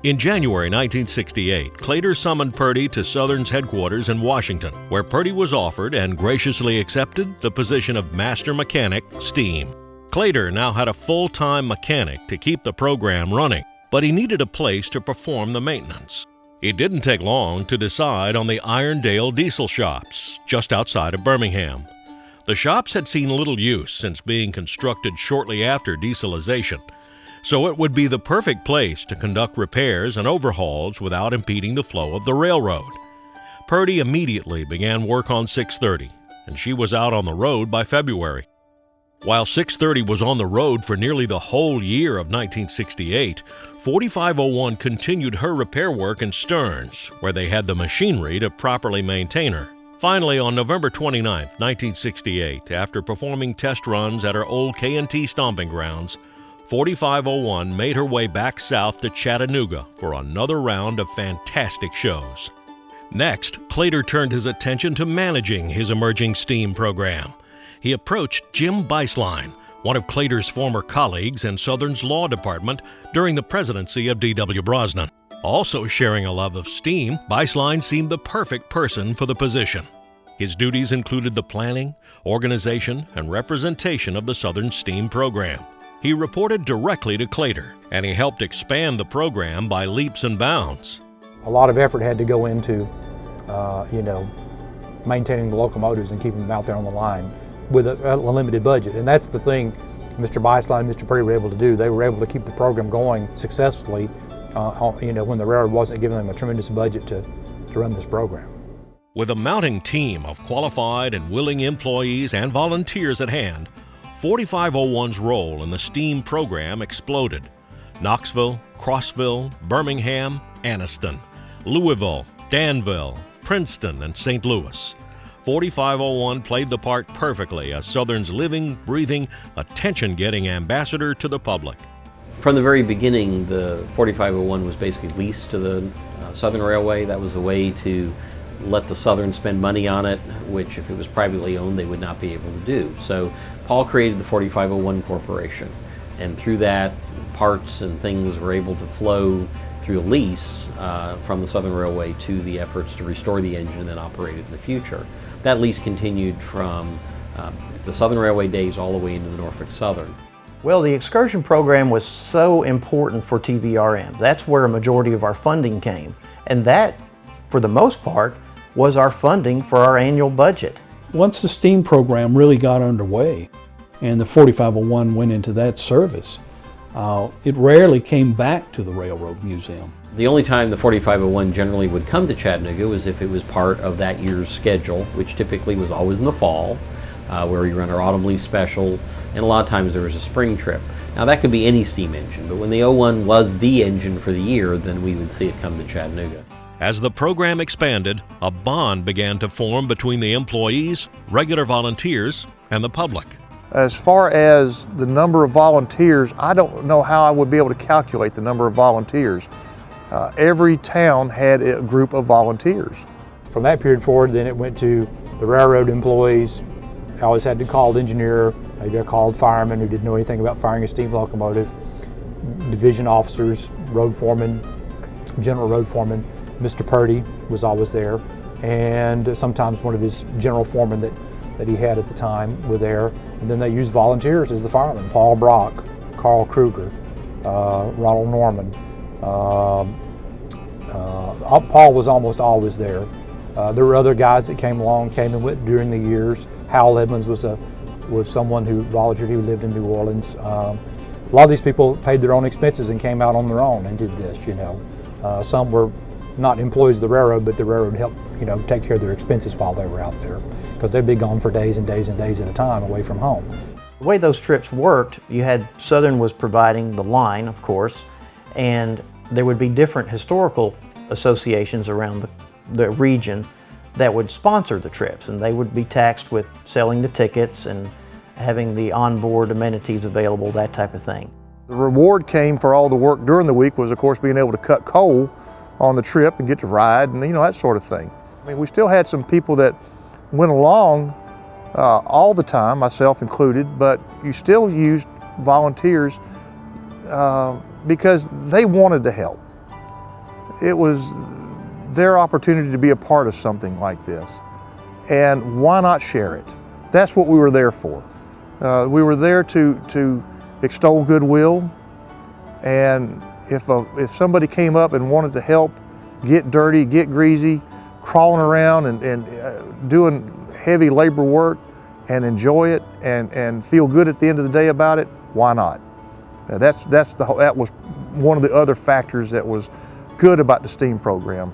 In January 1968, Claytor summoned Purdy to Southern's headquarters in Washington, where Purdy was offered and graciously accepted the position of Master Mechanic, Steam. Claytor now had a full-time mechanic to keep the program running, but he needed a place to perform the maintenance. It didn't take long to decide on the Irondale Diesel Shops, just outside of Birmingham. The shops had seen little use since being constructed shortly after dieselization, so it would be the perfect place to conduct repairs and overhauls without impeding the flow of the railroad. Purdy immediately began work on 630, and she was out on the road by February. While 630 was on the road for nearly the whole year of 1968, 4501 continued her repair work in Stearns, where they had the machinery to properly maintain her. Finally, on November 29, 1968, after performing test runs at her old K&T stomping grounds, 4501 made her way back south to Chattanooga for another round of fantastic shows. Next, Claytor turned his attention to managing his emerging steam program. He approached Jim Beislein, one of Claytor's former colleagues in Southern's law department during the presidency of D.W. Brosnan. Also sharing a love of steam, Beislein seemed the perfect person for the position. His duties included the planning, organization, and representation of the Southern steam program. He reported directly to Claytor, and he helped expand the program by leaps and bounds. A lot of effort had to go into, maintaining the locomotives and keeping them out there on the line with a limited budget. And that's the thing Mr. Beislein and Mr. Purdy were able to do. They were able to keep the program going successfully, when the railroad wasn't giving them a tremendous budget to run this program. With a mounting team of qualified and willing employees and volunteers at hand, 4501's role in the steam program exploded. Knoxville, Crossville, Birmingham, Anniston, Louisville, Danville, Princeton, and St. Louis. 4501 played the part perfectly as Southern's living, breathing, attention-getting ambassador to the public. From the very beginning, the 4501 was basically leased to the Southern Railway. That was a way to let the Southern spend money on it, which if it was privately owned, they would not be able to do. So Paul created the 4501 Corporation, and through that, parts and things were able to flow through a lease from the Southern Railway to the efforts to restore the engine and then operate it in the future. That lease continued from the Southern Railway days all the way into the Norfolk Southern. Well, the excursion program was so important for TVRM. That's where a majority of our funding came. And that, for the most part, was our funding for our annual budget. Once the steam program really got underway and the 4501 went into that service, it rarely came back to the Railroad Museum. The only time the 4501 generally would come to Chattanooga was if it was part of that year's schedule, which typically was always in the fall. where we run our autumn leaf special, and a lot of times there was a spring trip. Now that could be any steam engine, but when the 01 was the engine for the year, then we would see it come to Chattanooga. As the program expanded, a bond began to form between the employees, regular volunteers, and the public. As far as the number of volunteers, I don't know how I would be able to calculate the number of volunteers. Every town had a group of volunteers. From that period forward, then it went to the railroad employees. I always had a called engineer, maybe a called fireman who didn't know anything about firing a steam locomotive, division officers, road foreman, general road foreman. Mr. Purdy was always there, and sometimes one of his general foremen that he had at the time were there. And then they used volunteers as the firemen: Paul Brock, Carl Kruger, Ronald Norman. Paul was almost always there. There were other guys that came and went during the years. Hal Edmonds was someone who volunteered. He lived in New Orleans. A lot of these people paid their own expenses and came out on their own and did this, you know. Some were not employees of the railroad, but the railroad helped, you know, take care of their expenses while they were out there, because they'd be gone for days and days and days at a time away from home. The way those trips worked, you had Southern was providing the line, of course, and there would be different historical associations around the region that would sponsor the trips, and they would be taxed with selling the tickets and having the onboard amenities available, that type of thing. The reward came for all the work during the week was, of course, being able to cut coal on the trip and get to ride and, you know, that sort of thing. I mean, we still had some people that went along all the time, myself included, but you still used volunteers because they wanted to help. It was their opportunity to be a part of something like this, and why not share it? That's what we were there for. We were there to extol goodwill, and if somebody came up and wanted to help, get dirty, get greasy, crawling around and doing heavy labor work and enjoy it and feel good at the end of the day about it, why not? That was one of the other factors that was good about the STEAM program.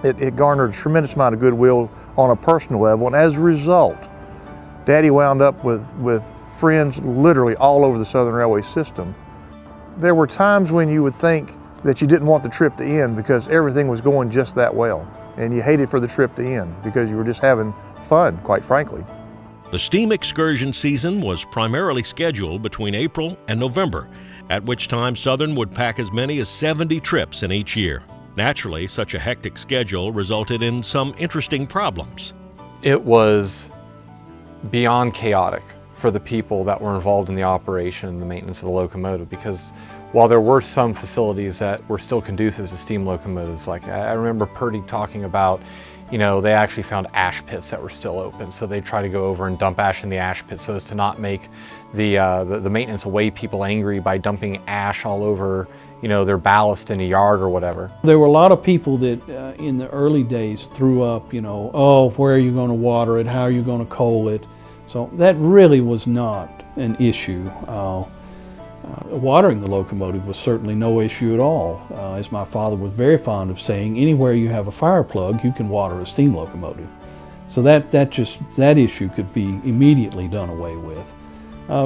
It garnered a tremendous amount of goodwill on a personal level, and as a result, Daddy wound up with friends literally all over the Southern Railway system. There were times when you would think that you didn't want the trip to end because everything was going just that well, and you hated for the trip to end because you were just having fun, quite frankly. The steam excursion season was primarily scheduled between April and November, at which time Southern would pack as many as 70 trips in each year. Naturally, such a hectic schedule resulted in some interesting problems. It was beyond chaotic for the people that were involved in the operation and the maintenance of the locomotive, because while there were some facilities that were still conducive to steam locomotives, like I remember Purdy talking about, you know, they actually found ash pits that were still open, so they try to go over and dump ash in the ash pit so as to not make the maintenance away people angry by dumping ash all over, you know, their ballast in a yard or whatever. There were a lot of people that in the early days threw up, you know, oh, where are you going to water it? How are you going to coal it? So that really was not an issue. Watering the locomotive was certainly no issue at all. As my father was very fond of saying, anywhere you have a fire plug, you can water a steam locomotive. So that issue could be immediately done away with.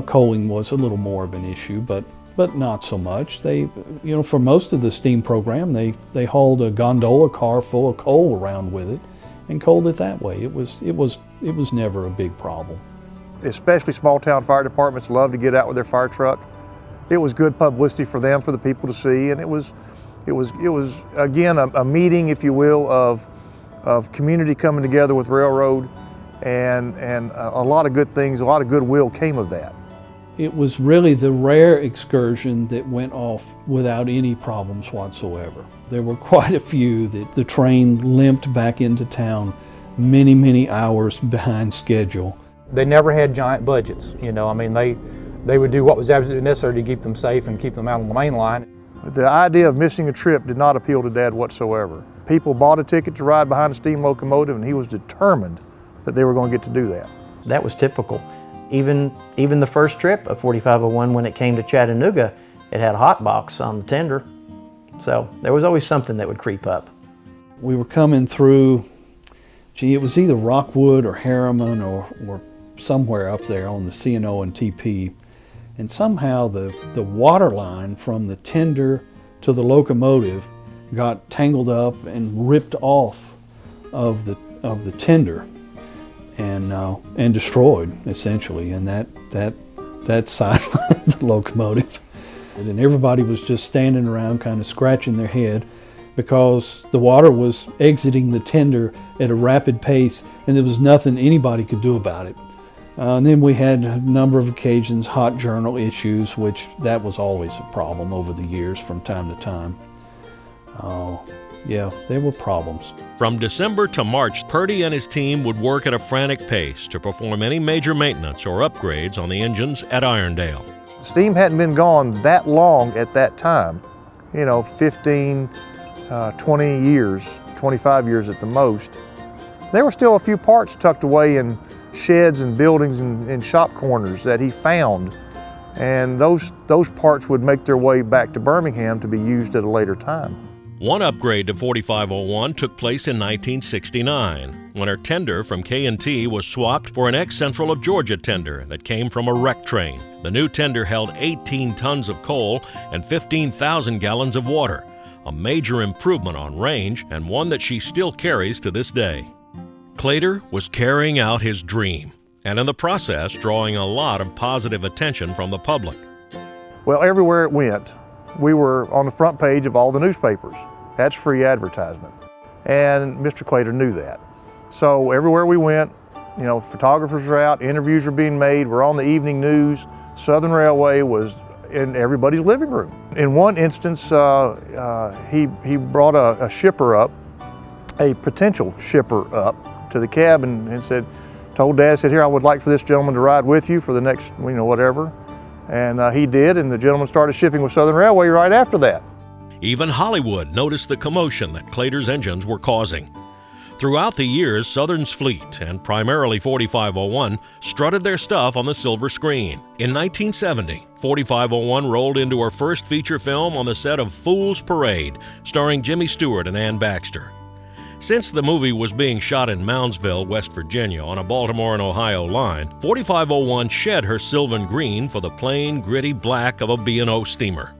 Coaling was a little more of an issue, but not so much. They, you know, for most of the steam program, they hauled a gondola car full of coal around with it and coaled it that way. It was never a big problem. Especially small town fire departments love to get out with their fire truck. It was good publicity for them, for the people to see, and it was again a meeting, if you will, of community coming together with railroad, and a lot of good things, a lot of goodwill came of that. It was really the rare excursion that went off without any problems whatsoever. There were quite a few that the train limped back into town many, many hours behind schedule. They never had giant budgets, you know. I mean, they would do what was absolutely necessary to keep them safe and keep them out on the main line. The idea of missing a trip did not appeal to Dad whatsoever. People bought a ticket to ride behind a steam locomotive, and he was determined that they were going to get to do that. That was typical. Even the first trip of 4501, when it came to Chattanooga, it had a hot box on the tender. So there was always something that would creep up. We were coming through, it was either Rockwood or Harriman or somewhere up there on the C&O and TP, and somehow the water line from the tender to the locomotive got tangled up and ripped off of the tender and destroyed essentially, and that sidelined the locomotive. And then everybody was just standing around kind of scratching their head because the water was exiting the tender at a rapid pace and there was nothing anybody could do about it. And then we had a number of occasions, hot journal issues, which that was always a problem over the years from time to time. Yeah, there were problems. From December to March, Purdy and his team would work at a frantic pace to perform any major maintenance or upgrades on the engines at Irondale. Steam hadn't been gone that long at that time, 15, 20 years, 25 years at the most. There were still a few parts tucked away in sheds and buildings and shop corners that he found, and those parts would make their way back to Birmingham to be used at a later time. One upgrade to 4501 took place in 1969, when her tender from K&T was swapped for an ex-Central of Georgia tender that came from a wreck train. The new tender held 18 tons of coal and 15,000 gallons of water, a major improvement on range and one that she still carries to this day. Claytor was carrying out his dream, and in the process drawing a lot of positive attention from the public. Well, everywhere it went, we were on the front page of all the newspapers. That's free advertisement. And Mr. Claytor knew that. So everywhere we went, photographers were out, interviews were being made, we're on the evening news. Southern Railway was in everybody's living room. In one instance, he brought a shipper up, a potential shipper up to the cab and told Dad, here, I would like for this gentleman to ride with you for the next, whatever. And he did, and the gentleman started shipping with Southern Railway right after that. Even Hollywood noticed the commotion that Claytor's engines were causing. Throughout the years, Southern's fleet, and primarily 4501, strutted their stuff on the silver screen. In 1970, 4501 rolled into her first feature film on the set of Fool's Parade, starring Jimmy Stewart and Ann Baxter. Since the movie was being shot in Moundsville, West Virginia, on a Baltimore and Ohio line, 4501 shed her sylvan green for the plain, gritty black of a B&O steamer.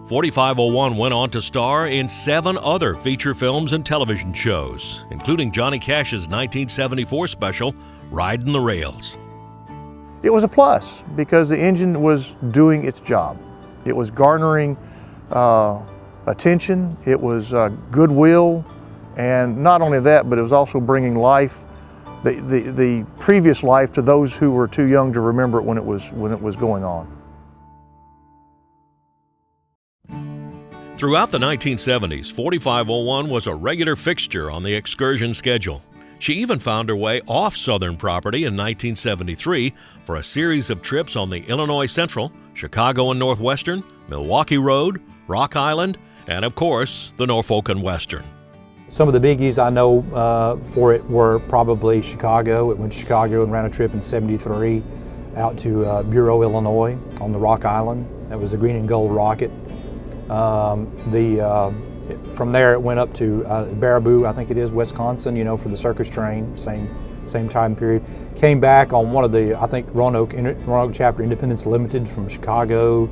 4501 went on to star in 7 other feature films and television shows, including Johnny Cash's 1974 special, Riding the Rails. It was a plus because the engine was doing its job. It was garnering attention, it was goodwill, and not only that, but it was also bringing life, the previous life, to those who were too young to remember it when it was going on. Throughout the 1970s, 4501 was a regular fixture on the excursion schedule. She even found her way off Southern property in 1973 for a series of trips on the Illinois Central, Chicago and Northwestern, Milwaukee Road, Rock Island, and of course, the Norfolk and Western. Some of the biggies I know for it were probably Chicago. It went to Chicago and ran a trip in '73 out to Bureau, Illinois on the Rock Island. That was a green and gold rocket. From there it went up to Baraboo, I think it is, Wisconsin, for the circus train, same time period. Came back on one of the, I think, Roanoke Chapter Independence Limited from Chicago,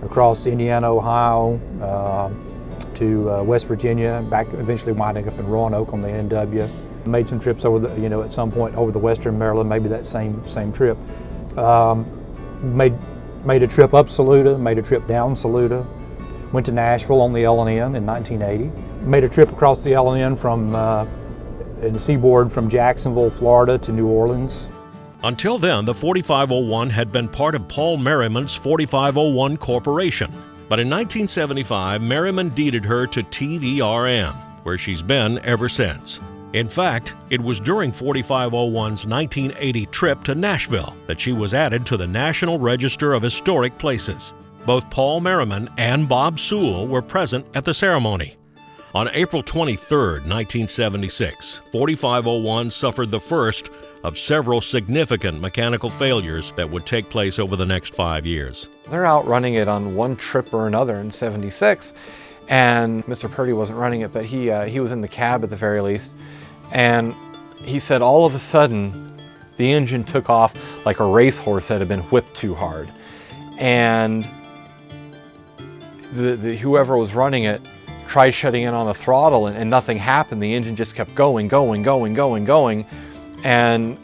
across Indiana, Ohio, to West Virginia, back eventually winding up in Roanoke on the NW. Made some trips over the, at some point over the Western Maryland, maybe that same trip. Made a trip up Saluda, made a trip down Saluda. Went to Nashville on the L&N in 1980. Made a trip across the L&N from in the seaboard from Jacksonville, Florida to New Orleans. Until then, the 4501 had been part of Paul Merriman's 4501 Corporation. But in 1975, Merriman deeded her to TVRM, where she's been ever since. In fact, it was during 4501's 1980 trip to Nashville that she was added to the National Register of Historic Places. Both Paul Merriman and Bob Sewell were present at the ceremony. On April 23, 1976, 4501 suffered the first of several significant mechanical failures that would take place over the next 5 years. They're out running it on one trip or another in '76, and Mr. Purdy wasn't running it, but he was in the cab at the very least, and he said all of a sudden The engine took off like a racehorse that had been whipped too hard. And whoever was running it tried shutting in on the throttle and nothing happened. The engine just kept going. And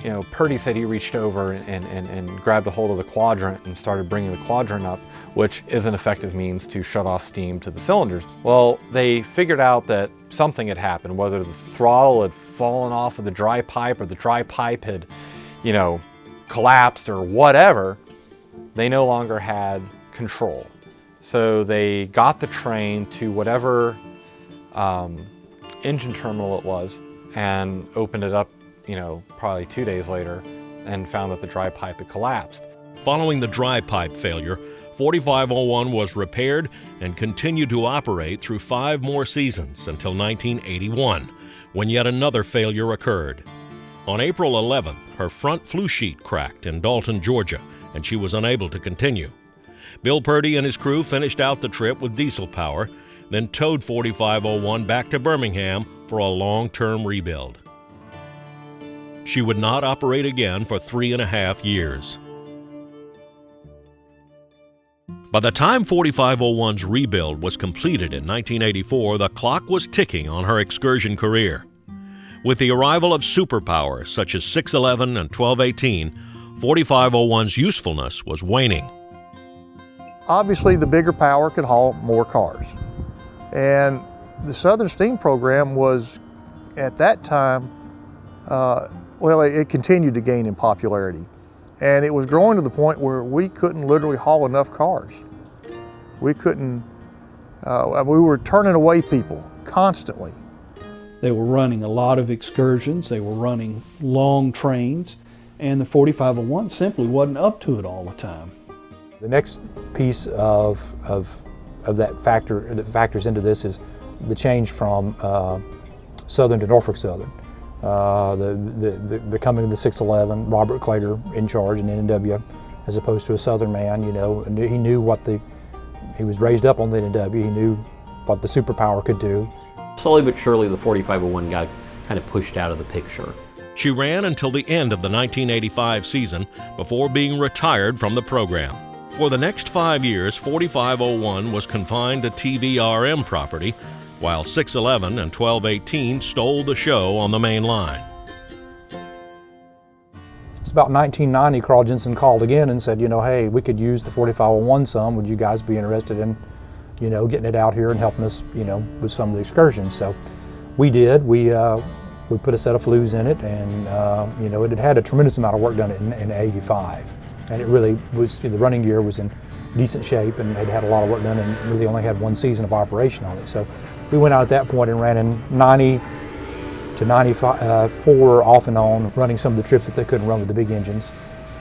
you know, Purdy said he reached over and grabbed a hold of the quadrant and started bringing the quadrant up, which is an effective means to shut off steam to the cylinders. Well, they figured out that something had happened, whether the throttle had fallen off of the dry pipe or the dry pipe had, you know, collapsed or whatever. They no longer had control. So they got the train to whatever engine terminal it was and opened it up, you know, probably 2 days later, and found that the dry pipe had collapsed. Following the dry pipe failure, 4501 was repaired and continued to operate through 5 more seasons until 1981, when yet another failure occurred. On April 11th, her front flue sheet cracked in Dalton, Georgia, and she was unable to continue. Bill Purdy and his crew finished out the trip with diesel power, then towed 4501 back to Birmingham for a long-term rebuild. She would not operate again for 3.5 years. By the time 4501's rebuild was completed in 1984, the clock was ticking on her excursion career. With the arrival of superpowers such as 611 and 1218, 4501's usefulness was waning. Obviously, the bigger power could haul more cars. And the Southern Steam program was, at that time, it continued to gain in popularity. And it was growing to the point where we couldn't literally haul enough cars. We couldn't, we were turning away people constantly. They were running a lot of excursions, they were running long trains, and the 4501 simply wasn't up to it all the time. The next piece of that factor that factors into this is the change from Southern to Norfolk Southern. The coming of the 611, Robert Claytor in charge in NNW, as opposed to a Southern man. You know, he knew he was raised up on the NNW. He knew what the superpower could do. Slowly but surely, the 4501 got kind of pushed out of the picture. She ran until the end of the 1985 season before being retired from the program. For the next 5 years, 4501 was confined to TVRM property, while 611 and 1218 stole the show on the main line. It's about 1990, Carl Jensen called again and said, you know, hey, we could use the 4501 some. Would you guys be interested in, you know, getting it out here and helping us, you know, with some of the excursions? So we did. We put a set of flues in it, and you know, it had had a tremendous amount of work done in 85. And it really was, the running gear was in decent shape and had had a lot of work done, and really only had 1 season of operation on it. So we went out at that point and ran in 90 to 94 off and on, running some of the trips that they couldn't run with the big engines.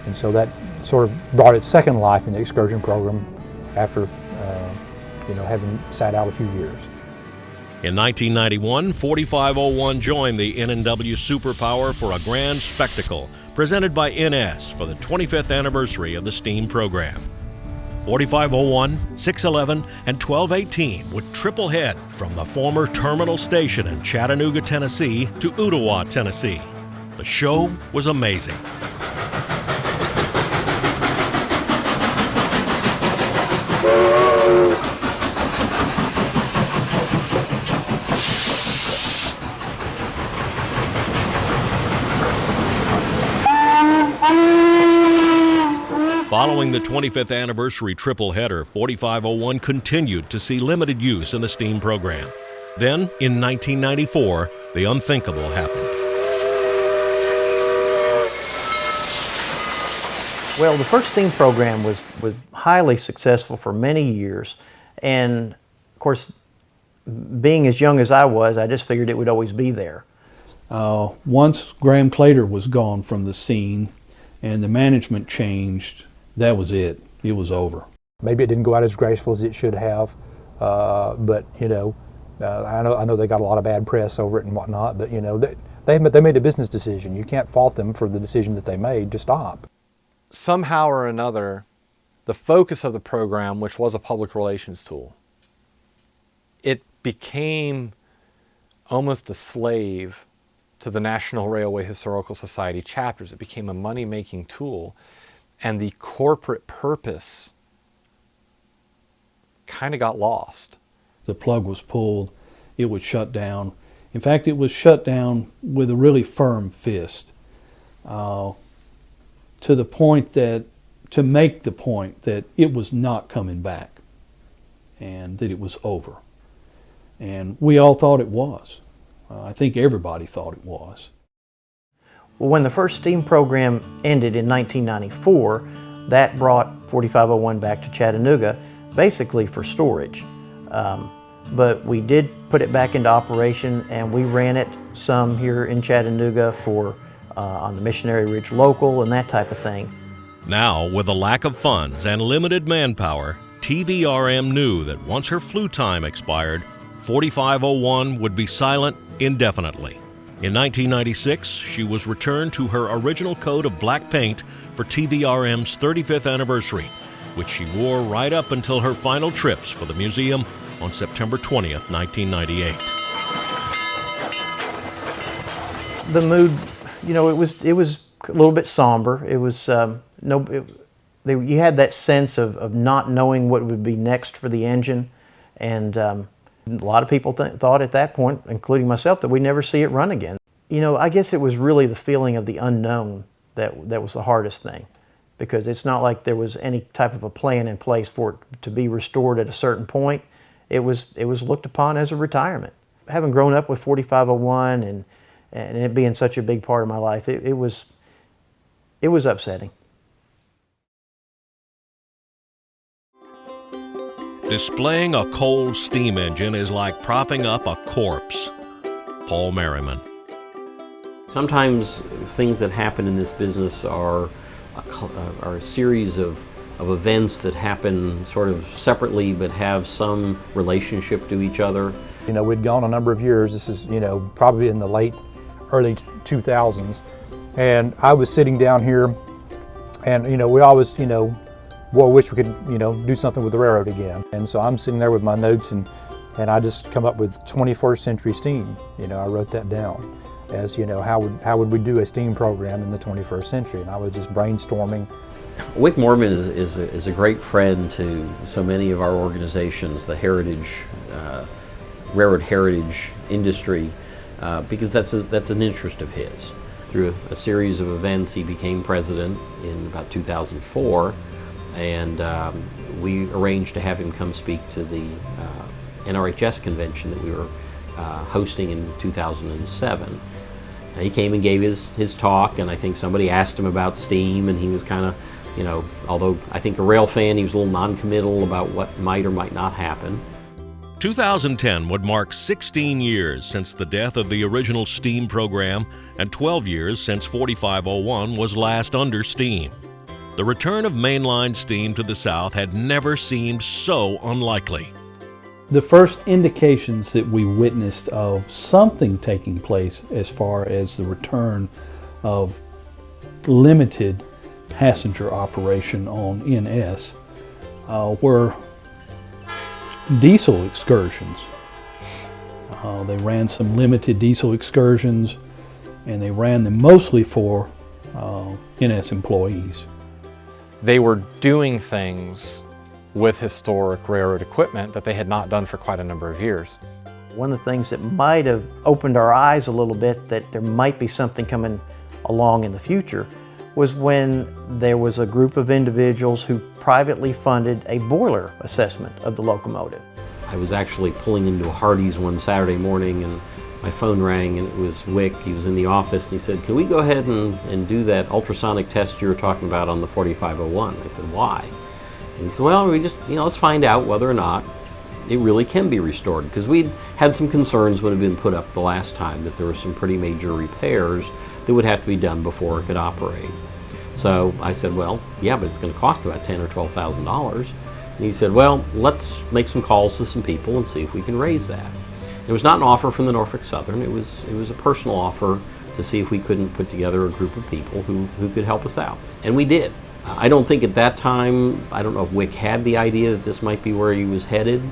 And so that sort of brought its second life in the excursion program after you know, having sat out a few years. In 1991, 4501 joined the NNW Superpower for a grand spectacle presented by NS for the 25th anniversary of the steam program. 4501, 611, and 1218 would triple head from the former terminal station in Chattanooga, Tennessee to Ottawa, Tennessee. The show was amazing. Following the 25th anniversary triple header, 4501 continued to see limited use in the steam program. Then, in 1994, the unthinkable happened. Well, the first steam program was highly successful for many years, and of course, being as young as I was, I just figured it would always be there. Once Graham Claytor was gone from the scene and the management changed, that was it. It was over. Maybe it didn't go out as graceful as it should have, but you know, I know they got a lot of bad press over it and whatnot. But you know, they made a business decision. You can't fault them for the decision that they made to stop. Somehow or another, the focus of the program, which was a public relations tool, it became almost a slave to the National Railway Historical Society chapters. It became a money-making tool, and the corporate purpose kind of got lost. The plug was pulled, it was shut down. In fact, it was shut down with a really firm fist, to the point that, to make the point that it was not coming back and that it was over. And we all thought it was. I think everybody thought it was. Well, when the first steam program ended in 1994, that brought 4501 back to Chattanooga, basically for storage. But we did put it back into operation, and we ran it some here in Chattanooga for on the Missionary Ridge Local and that type of thing. Now, with a lack of funds and limited manpower, TVRM knew that once her flue time expired, 4501 would be silent indefinitely. In 1996, she was returned to her original coat of black paint for TVRM's 35th anniversary, which she wore right up until her final trips for the museum on September 20th, 1998. The mood, you know, it was a little bit somber. It was you had that sense of not knowing what would be next for the engine, and a lot of people thought at that point, including myself, that we'd never see it run again. You know, I guess it was really the feeling of the unknown that was the hardest thing, because it's not like there was any type of a plan in place for it to be restored at a certain point. It was looked upon as a retirement. Having grown up with 4501 and it being such a big part of my life, it was upsetting. Displaying a cold steam engine is like propping up a corpse. Paul Merriman. Sometimes things that happen in this business are a series of events that happen sort of separately but have some relationship to each other. You know, we'd gone a number of years. This is, you know, probably in the early 2000s. And I was sitting down here, and, you know, we always, you know, wish we could, you know, do something with the railroad again. And so I'm sitting there with my notes, and I just come up with 21st century steam. You know, I wrote that down as, you know, how would we do a steam program in the 21st century? And I was just brainstorming. Wick Moorman is a great friend to so many of our organizations, the heritage, railroad heritage industry, because that's an interest of his. Through a series of events, he became president in about 2004, and we arranged to have him come speak to the NRHS convention that we were hosting in 2007. He came and gave his talk, and I think somebody asked him about steam, and he was kind of, you know, although I think a rail fan, he was a little non-committal about what might or might not happen. 2010 would mark 16 years since the death of the original steam program and 12 years since 4501 was last under steam. The return of mainline steam to the South had never seemed so unlikely. The first indications that we witnessed of something taking place as far as the return of limited passenger operation on NS were diesel excursions. They ran some limited diesel excursions, and they ran them mostly for NS employees. They were doing things with historic railroad equipment that they had not done for quite a number of years. One of the things that might have opened our eyes a little bit that there might be something coming along in the future was when there was a group of individuals who privately funded a boiler assessment of the locomotive. I was actually pulling into a Hardee's one Saturday morning, and my phone rang, and it was Wick. He was in the office, and he said, "Can we go ahead and do that ultrasonic test you were talking about on the 4501? I said, "Why?" And he said, "Well, we just, you know, let's find out whether or not it really can be restored," because we'd had some concerns when it had been put up the last time that there were some pretty major repairs that would have to be done before it could operate. So I said, "Well, yeah, but it's going to cost about $10,000 or $12,000. And he said, "Well, let's make some calls to some people and see if we can raise that." It was not an offer from the Norfolk Southern. It was a personal offer to see if we couldn't put together a group of people who could help us out. And we did. I don't think at that time, I don't know if Wick had the idea that this might be where he was headed.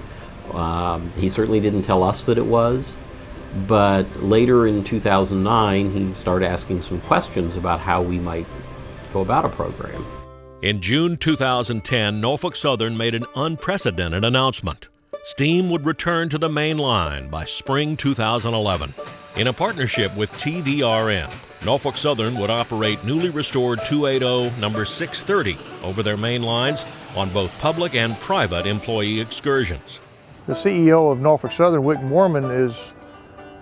He certainly didn't tell us that it was. But later in 2009, he started asking some questions about how we might go about a program. In June 2010, Norfolk Southern made an unprecedented announcement. Steam would return to the main line by spring 2011. In a partnership with TVRM, Norfolk Southern would operate newly restored 280 number 630 over their main lines on both public and private employee excursions. The CEO of Norfolk Southern, Wick Moorman,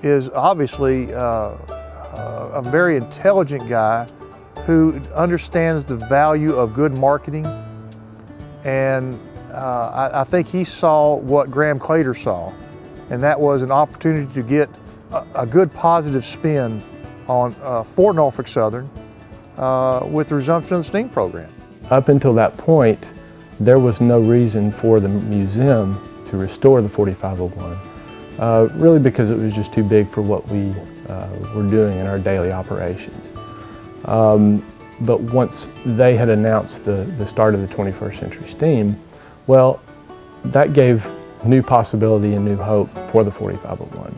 is obviously a very intelligent guy who understands the value of good marketing, and I think he saw what Graham Claytor saw, and that was an opportunity to get a good positive spin on for Norfolk Southern with the resumption of the STEAM program. Up until that point, there was no reason for the museum to restore the 4501, really because it was just too big for what we were doing in our daily operations. But once they had announced the start of the 21st Century STEAM, well, that gave new possibility and new hope for the 4501.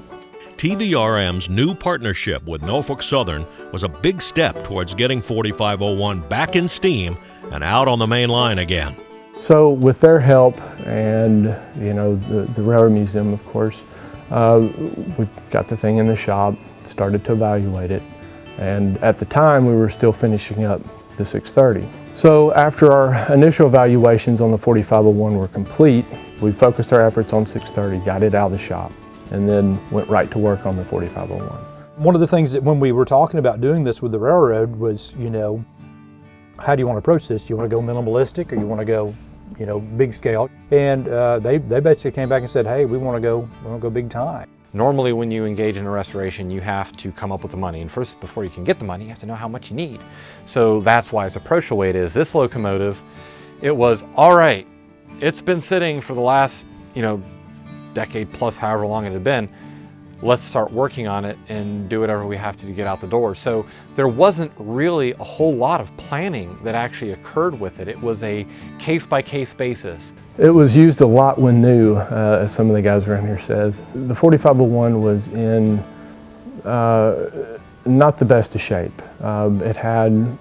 TVRM's new partnership with Norfolk Southern was a big step towards getting 4501 back in steam and out on the main line again. So with their help and the Railroad Museum, of course, we got the thing in the shop, started to evaluate it, and at the time we were still finishing up the 630. So after our initial evaluations on the 4501 were complete, we focused our efforts on 630, got it out of the shop, and then went right to work on the 4501. One of the things that when we were talking about doing this with the railroad was, how do you want to approach this? Do you want to go minimalistic or you want to go, big scale? And they basically came back and said, hey, we want to go big time. Normally when you engage in a restoration, you have to come up with the money. And first, before you can get the money, you have to know how much you need. So that's why it's approached the way it is. This locomotive, it was, all right, it's been sitting for the last, decade plus, however long it had been. Let's start working on it and do whatever we have to get out the door. So there wasn't really a whole lot of planning that actually occurred with it. It was a case-by-case basis. It was used a lot when new, as some of the guys around here says. The 4501 was in not the best of shape. It had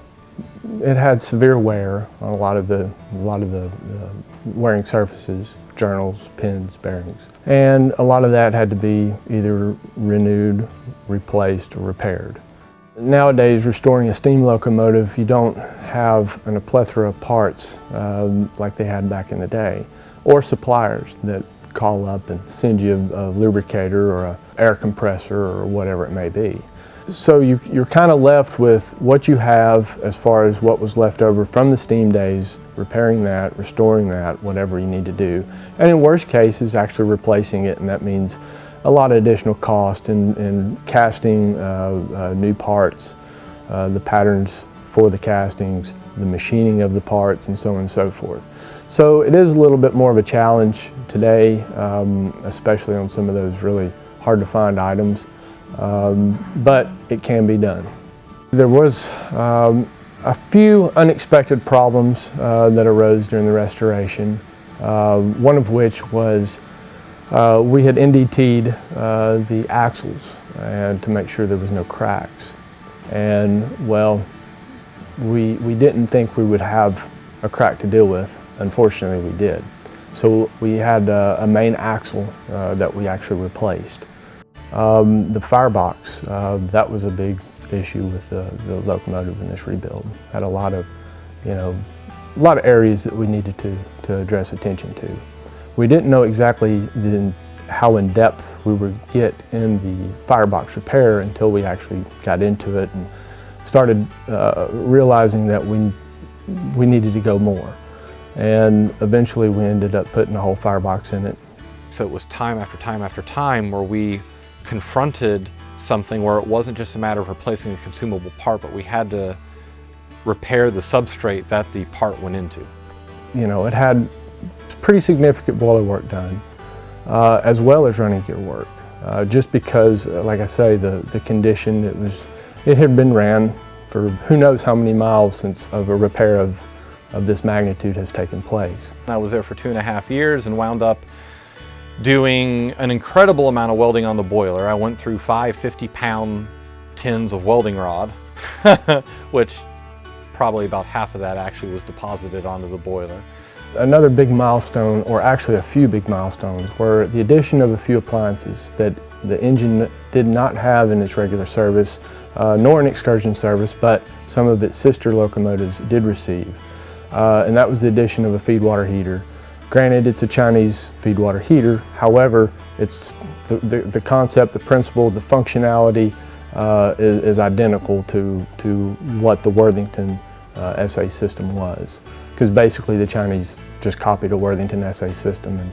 severe wear on a lot of the wearing surfaces, journals, pins, bearings. And a lot of that had to be either renewed, replaced, or repaired. Nowadays, restoring a steam locomotive, you don't have a plethora of parts like they had back in the day, or suppliers that call up and send you a lubricator or an air compressor or whatever it may be. So you're kind of left with what you have as far as what was left over from the steam days, repairing that, restoring that, whatever you need to do. And in worst cases, actually replacing it, and that means a lot of additional cost in casting new parts, the patterns for the castings, the machining of the parts, and so on and so forth. So it is a little bit more of a challenge today, especially on some of those really hard to find items. But it can be done. There was a few unexpected problems that arose during the restoration, one of which was we had NDT'd the axles and to make sure there was no cracks. And well, we didn't think we would have a crack to deal with. Unfortunately, we did. So we had a main axle that we actually replaced. The firebox, that was a big issue with the locomotive in this rebuild. Had a lot of areas that we needed to address attention to. We didn't know exactly how in depth we would get in the firebox repair until we actually got into it and started realizing that we needed to go more. And eventually we ended up putting the whole firebox in it. So it was time after time after time where we confronted something where it wasn't just a matter of replacing a consumable part, but we had to repair the substrate that the part went into. It had pretty significant boiler work done, as well as running gear work. Just because, like I say, the condition, it had been ran for who knows how many miles since a repair of this magnitude has taken place. I was there for 2.5 years and wound up doing an incredible amount of welding on the boiler. I went through 5 50-pound tins of welding rod, which probably about half of that actually was deposited onto the boiler. Another big milestone, or actually a few big milestones, were the addition of a few appliances that the engine did not have in its regular service, nor in excursion service, but some of its sister locomotives did receive. And that was the addition of a feed water heater. Granted, it's a Chinese feed water heater, however, it's the concept, the principle, the functionality is identical to what the Worthington SA system was. Because basically the Chinese just copied a Worthington SA system and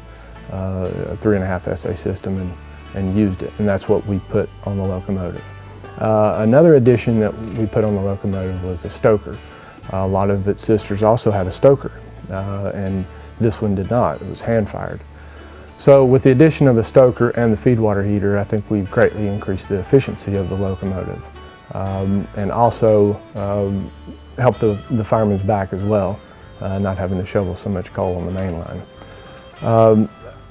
a 3.5 SA system and used it, and that's what we put on the locomotive. Another addition that we put on the locomotive was a stoker. A lot of its sisters also had a stoker, and this one did not. It was hand-fired. So with the addition of a stoker and the feed water heater, I think we've greatly increased the efficiency of the locomotive, and also helped the fireman's back as well, not having to shovel so much coal on the main line.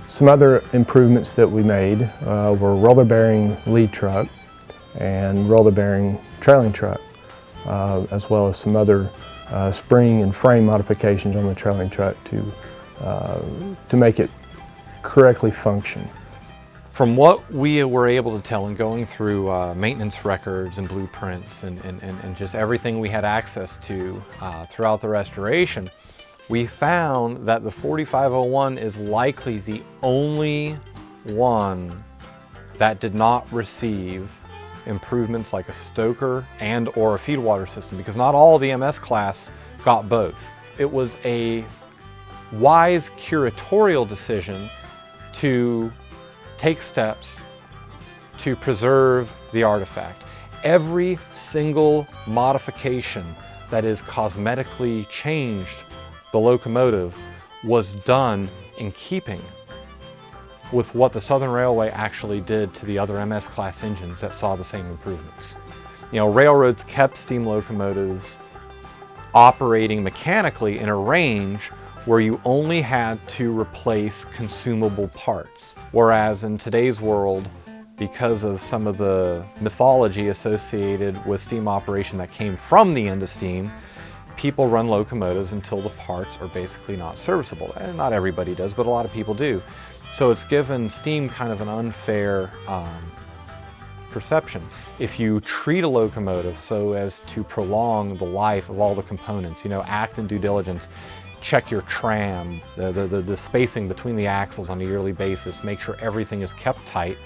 Some other improvements that we made were roller bearing lead truck and roller bearing trailing truck, as well as some other spring and frame modifications on the trailing truck to make it correctly function. From what we were able to tell in going through maintenance records and blueprints and just everything we had access to throughout the restoration, we found that the 4501 is likely the only one that did not receive improvements like a stoker and or a feed water system, because not all of the MS class got both. It was a wise curatorial decision to take steps to preserve the artifact. Every single modification that is cosmetically changed the locomotive was done in keeping with what the Southern Railway actually did to the other MS class engines that saw the same improvements. You know, railroads kept steam locomotives operating mechanically in a range where you only had to replace consumable parts. Whereas in today's world, because of some of the mythology associated with steam operation that came from the end of steam, people run locomotives until the parts are basically not serviceable. And not everybody does, but a lot of people do. So it's given steam kind of an unfair perception. If you treat a locomotive so as to prolong the life of all the components, you know, act in due diligence, check your tram, the spacing between the axles on a yearly basis, make sure everything is kept tight,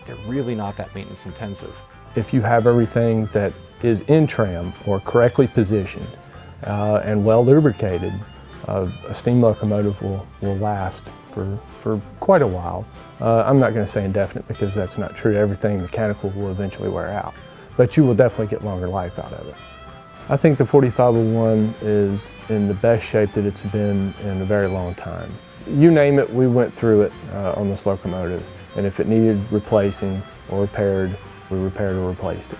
they're really not that maintenance intensive. If you have everything that is in tram or correctly positioned and well lubricated, a steam locomotive will last for quite a while. I'm not going to say indefinite because that's not true. Everything mechanical will eventually wear out, but you will definitely get longer life out of it. I think the 4501 is in the best shape that it's been in a very long time. You name it, we went through it on this locomotive, and if it needed replacing or repaired, we repaired or replaced it.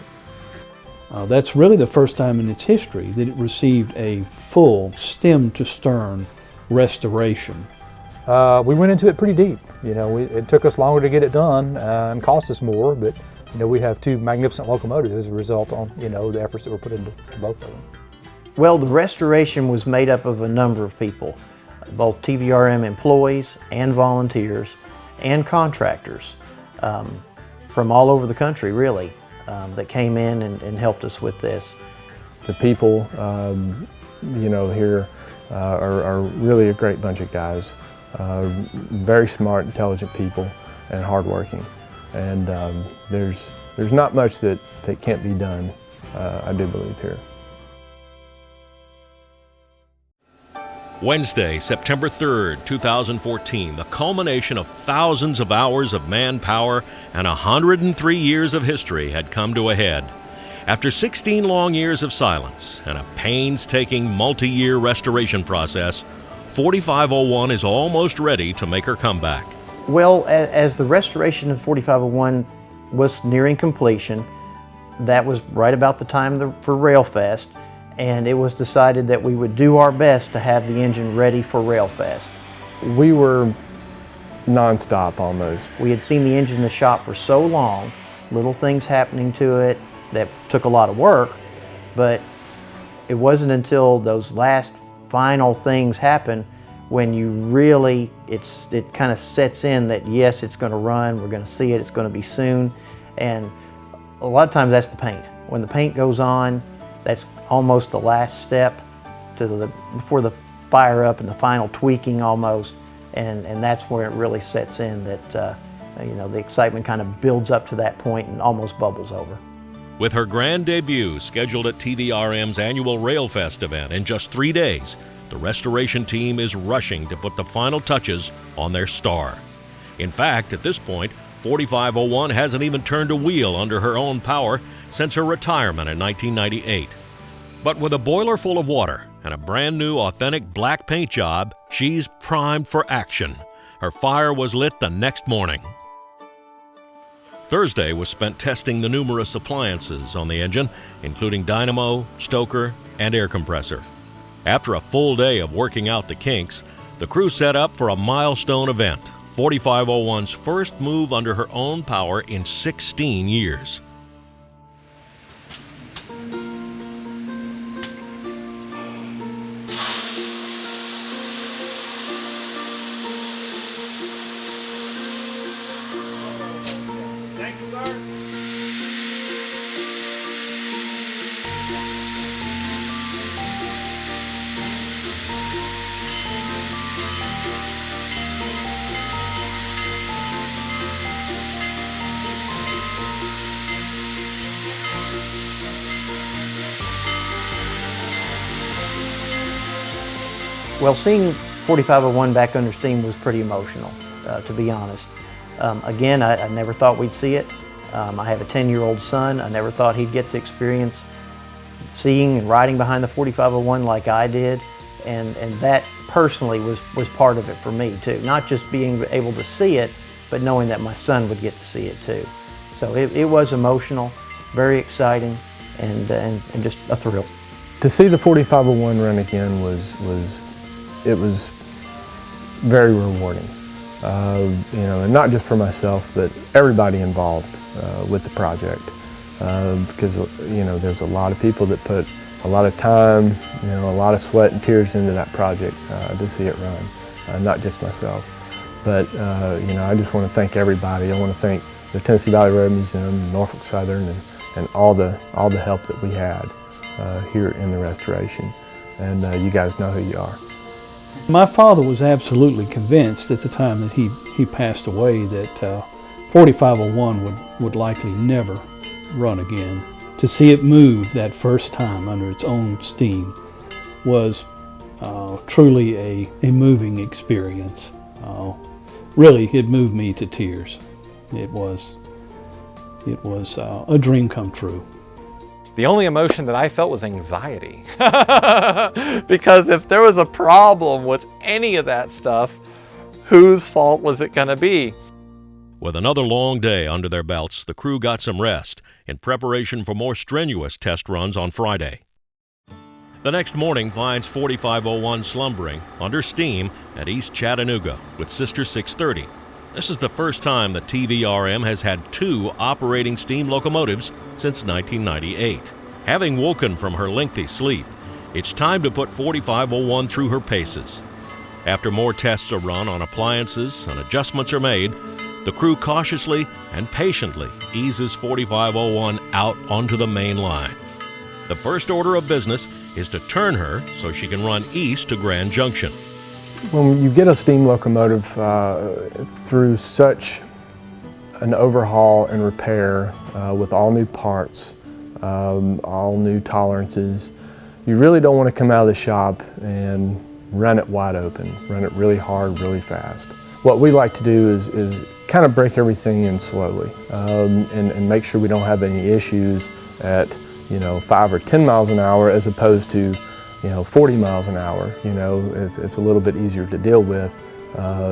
That's really the first time in its history that it received a full stem-to-stern restoration. We went into it pretty deep. You know, it took us longer to get it done and cost us more, but you know, we have two magnificent locomotives as a result of, you know, the efforts that were put into both of them. Well, the restoration was made up of a number of people, both TVRM employees and volunteers and contractors from all over the country, really, that came in and helped us with this. The people, you know, here are really a great bunch of guys. Very smart, intelligent people, and hardworking. And there's not much that can't be done, I do believe, here. Wednesday, September 3rd, 2014, the culmination of thousands of hours of manpower and 103 years of history had come to a head. After 16 long years of silence and a painstaking multi-year restoration process, 4501 is almost ready to make her comeback. Well, as the restoration of 4501 was nearing completion, that was right about the time for Railfest, and it was decided that we would do our best to have the engine ready for Railfest. We were nonstop almost. We had seen the engine in the shop for so long, little things happening to it that took a lot of work, but it wasn't until those last final things happen when you really, it kind of sets in that yes, it's going to run, we're going to see it, it's going to be soon. And a lot of times that's the paint. When the paint goes on, that's almost the last step to before the fire up and the final tweaking almost. And that's where it really sets in that you know, the excitement kind of builds up to that point and almost bubbles over. With her grand debut scheduled at TVRM's annual Railfest event in just 3 days, the restoration team is rushing to put the final touches on their star. In fact, at this point, 4501 hasn't even turned a wheel under her own power since her retirement in 1998. But with a boiler full of water and a brand new authentic black paint job, she's primed for action. Her fire was lit the next morning. Thursday was spent testing the numerous appliances on the engine, including dynamo, stoker, and air compressor. After a full day of working out the kinks, the crew set up for a milestone event, 4501's first move under her own power in 16 years. Well, seeing 4501 back under steam was pretty emotional, to be honest. Again, I never thought we'd see it. I have a 10-year-old son. I never thought he'd get to experience seeing and riding behind the 4501 like I did. And that personally was part of it for me too. Not just being able to see it, but knowing that my son would get to see it too. So it was emotional, very exciting, and just a thrill. To see the 4501 run again was very rewarding. You know, and not just for myself, but everybody involved with the project. Because, you know, there's a lot of people that put a lot of time, you know, a lot of sweat and tears into that project to see it run, not just myself. But, you know, I just want to thank everybody. I want to thank the Tennessee Valley Road Museum, Norfolk Southern, and all the help that we had here in the restoration. And you guys know who you are. My father was absolutely convinced at the time that he passed away that 4501 would likely never run again. To see it move that first time under its own steam was truly a moving experience. Really, it moved me to tears. It was a dream come true. The only emotion that I felt was anxiety. Because if there was a problem with any of that stuff, whose fault was it going to be? With another long day under their belts, the crew got some rest in preparation for more strenuous test runs on Friday. The next morning finds 4501 slumbering under steam at East Chattanooga with Sister 630. This is the first time that TVRM has had 2 operating steam locomotives since 1998. Having woken from her lengthy sleep, it's time to put 4501 through her paces. After more tests are run on appliances and adjustments are made, the crew cautiously and patiently eases 4501 out onto the main line. The first order of business is to turn her so she can run east to Grand Junction. When you get a steam locomotive through such an overhaul and repair with all new parts, all new tolerances, you really don't want to come out of the shop and run it wide open, run it really hard, really fast. What we like to do is kind of break everything in slowly and make sure we don't have any issues at 5 or 10 miles an hour as opposed to 40 miles an hour. It's a little bit easier to deal with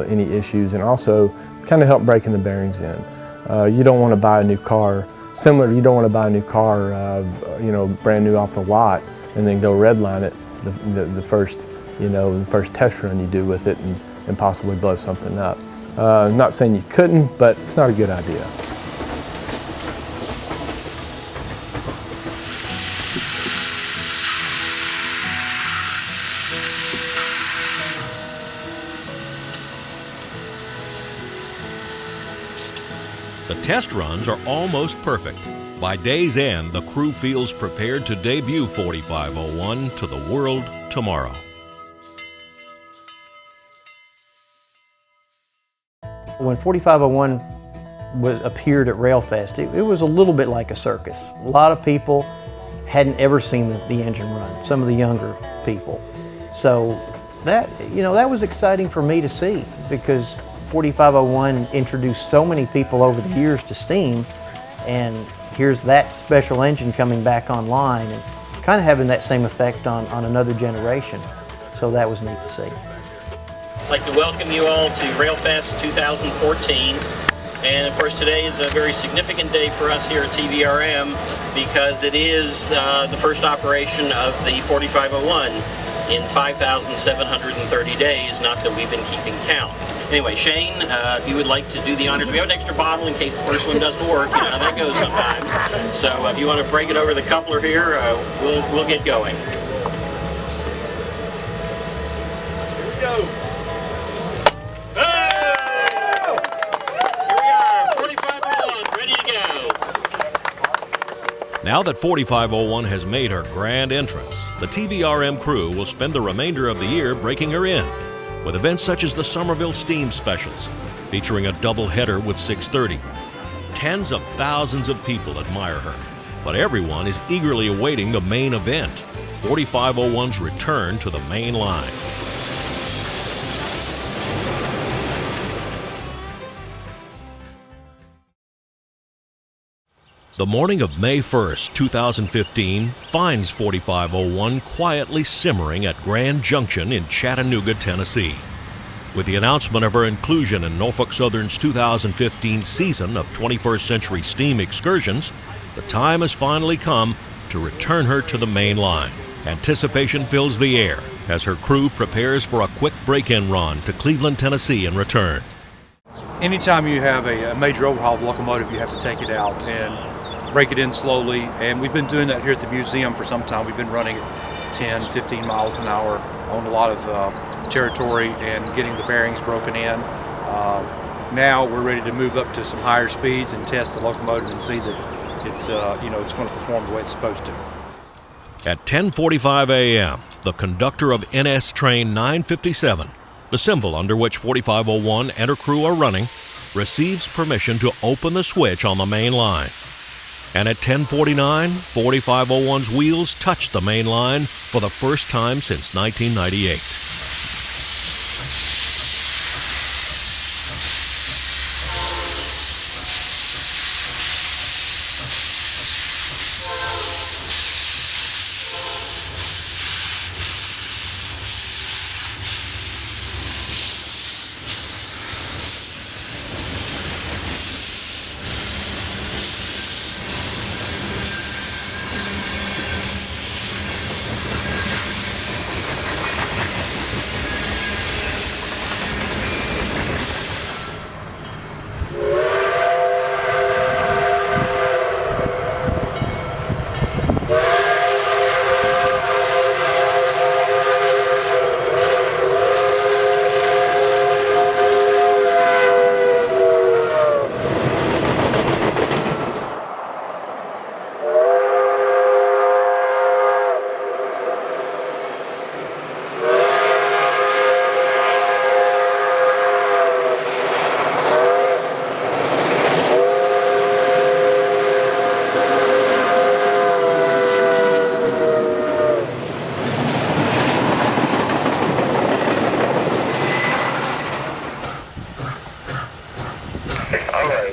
any issues, and also kind of help breaking the bearings in. You don't want to buy a new car, you don't want to buy a new car, brand new off the lot, and then go redline it the first test run you do with it and possibly blow something up. Not saying you couldn't, but it's not a good idea. The test runs are almost perfect. By day's end, the crew feels prepared to debut 4501 to the world tomorrow. When 4501 appeared at Railfest, it was a little bit like a circus. A lot of people hadn't ever seen the engine run, some of the younger people. So that was exciting for me to see, because 4501 introduced so many people over the years to steam, and here's that special engine coming back online and kind of having that same effect on another generation. So that was neat to see. I'd like to welcome you all to Railfest 2014. And of course today is a very significant day for us here at TVRM, because it is the first operation of the 4501 in 5,730 days, not that we've been keeping count. Anyway, Shane, if you would like to do the honors. We have an extra bottle in case the first one doesn't work. You know how that goes sometimes. So if you want to break it over the coupler here, we'll get going. Here we go. Oh! Here we are, 4501, ready to go. Now that 4501 has made her grand entrance, the TVRM crew will spend the remainder of the year breaking her in, with events such as the Somerville Steam Specials, featuring a double header with 630. Tens of thousands of people admire her, but everyone is eagerly awaiting the main event, 4501's return to the main line. The morning of May 1st, 2015, finds 4501 quietly simmering at Grand Junction in Chattanooga, Tennessee. With the announcement of her inclusion in Norfolk Southern's 2015 season of 21st Century Steam Excursions, the time has finally come to return her to the main line. Anticipation fills the air as her crew prepares for a quick break-in run to Cleveland, Tennessee and return. Anytime you have a major overhaul of the locomotive, you have to take it out and break it in slowly, and we've been doing that here at the museum for some time. We've been running at 10, 15 miles an hour on a lot of territory and getting the bearings broken in. Now we're ready to move up to some higher speeds and test the locomotive and see that it's it's going to perform the way it's supposed to. At 10:45 a.m., the conductor of NS Train 957, the symbol under which 4501 and her crew are running, receives permission to open the switch on the main line. And at 10:49, 4501's wheels touch the main line for the first time since 1998.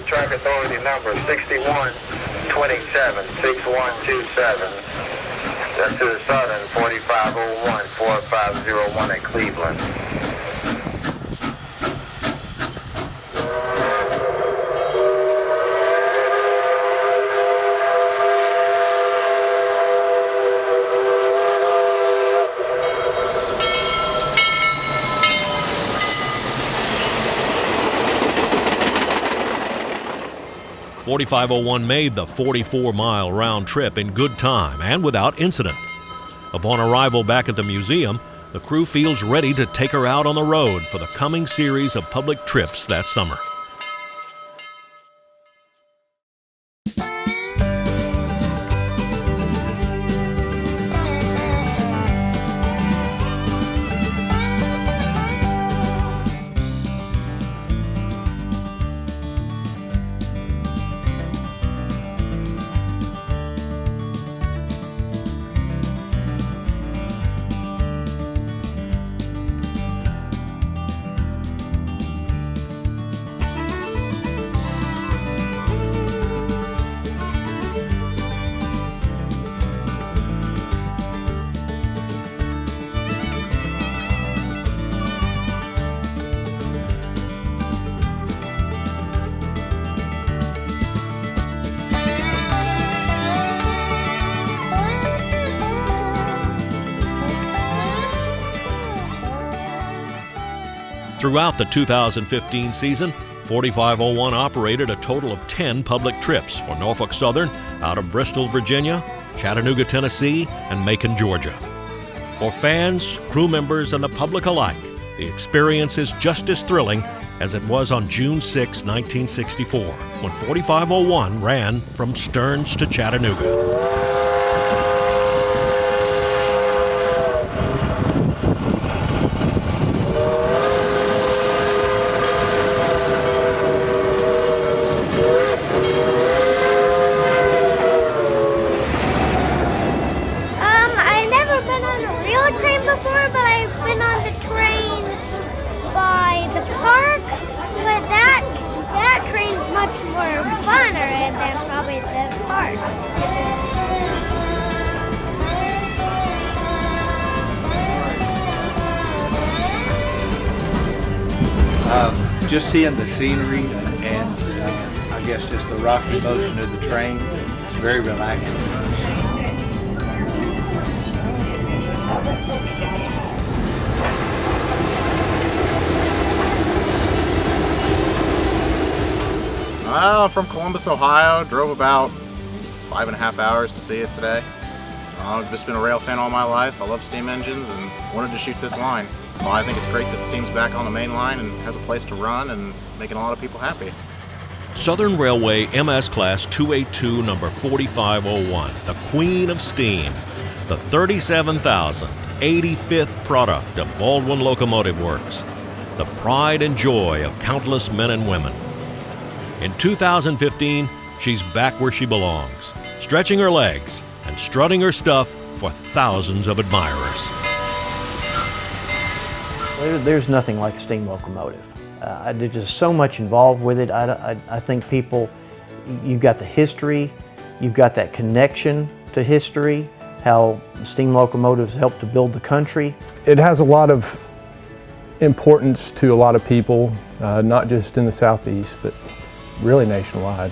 Track authority number 6127, 6127. That's to the Southern 4501, 4501 at Cleveland. 4501 made the 44-mile round trip in good time and without incident. Upon arrival back at the museum, the crew feels ready to take her out on the road for the coming series of public trips that summer. Throughout the 2015 season, 4501 operated a total of 10 public trips for Norfolk Southern out of Bristol, Virginia, Chattanooga, Tennessee, and Macon, Georgia. For fans, crew members, and the public alike, the experience is just as thrilling as it was on June 6, 1964, when 4501 ran from Stearns to Chattanooga. Just seeing the scenery and I guess just the rocky motion of the train, it's very relaxing. I'm from Columbus, Ohio. Drove about 5.5 hours to see it today. I've just been a rail fan all my life. I love steam engines and wanted to shoot this line. Well, I think it's great that steam's back on the main line and has a place to run and making a lot of people happy. Southern Railway MS Class 282 number 4501, the Queen of Steam, the 37,085th product of Baldwin Locomotive Works, the pride and joy of countless men and women. In 2015, she's back where she belongs, stretching her legs and strutting her stuff for thousands of admirers. There's nothing like a steam locomotive. There's just so much involved with it. I think people, you've got the history, you've got that connection to history, how steam locomotives helped to build the country. It has a lot of importance to a lot of people, not just in the Southeast, but really nationwide.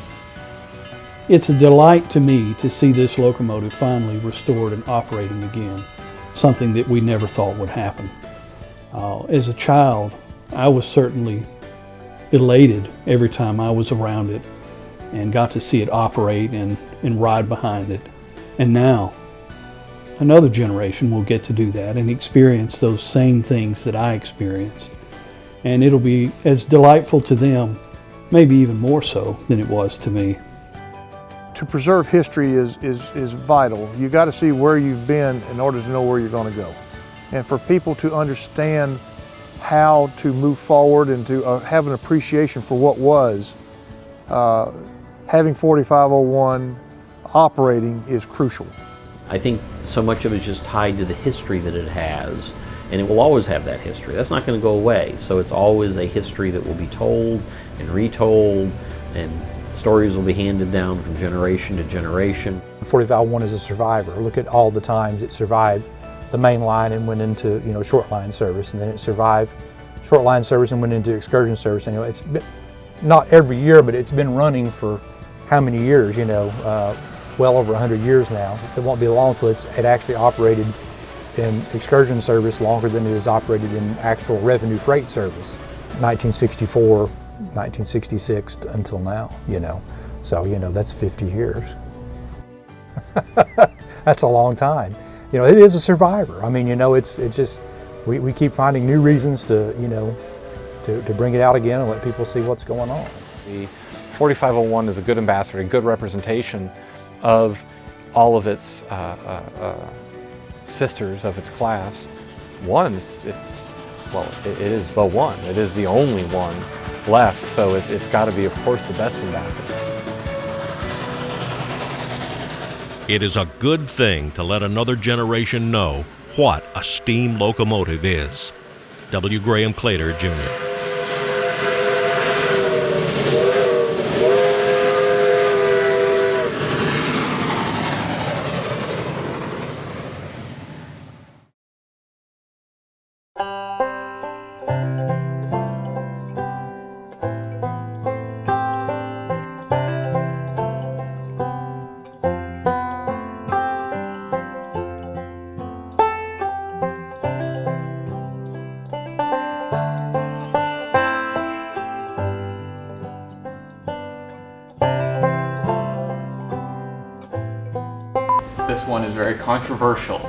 It's a delight to me to see this locomotive finally restored and operating again, something that we never thought would happen. As a child, I was certainly elated every time I was around it and got to see it operate and ride behind it. And now, another generation will get to do that and experience those same things that I experienced. And it'll be as delightful to them, maybe even more so than it was to me. To preserve history is vital. You got to see where you've been in order to know where you're going to go. And for people to understand how to move forward and to have an appreciation for what was, having 4501 operating is crucial. I think so much of it is just tied to the history that it has, and it will always have that history. That's not going to go away. So it's always a history that will be told and retold, and stories will be handed down from generation to generation. 4501 is a survivor. Look at all the times it survived the main line and went into short line service, and then it survived short line service and went into excursion service. Anyway, it's been, not every year, but it's been running for how many years? Well over 100 years now. It won't be long until it actually operated in excursion service longer than it is operated in actual revenue freight service. 1964, 1966 until now. So, you know, that's 50 years. That's a long time. You know, it is a survivor. I mean, you know, it's just, we keep finding new reasons to, you know, to bring it out again and let people see what's going on. The 4501 is a good ambassador, a good representation of all of its sisters of its class. One, it is the one. It is the only one left, so it's got to be, of course, the best ambassador. It is a good thing to let another generation know what a steam locomotive is. W. Graham Claytor, Jr. This one is very controversial.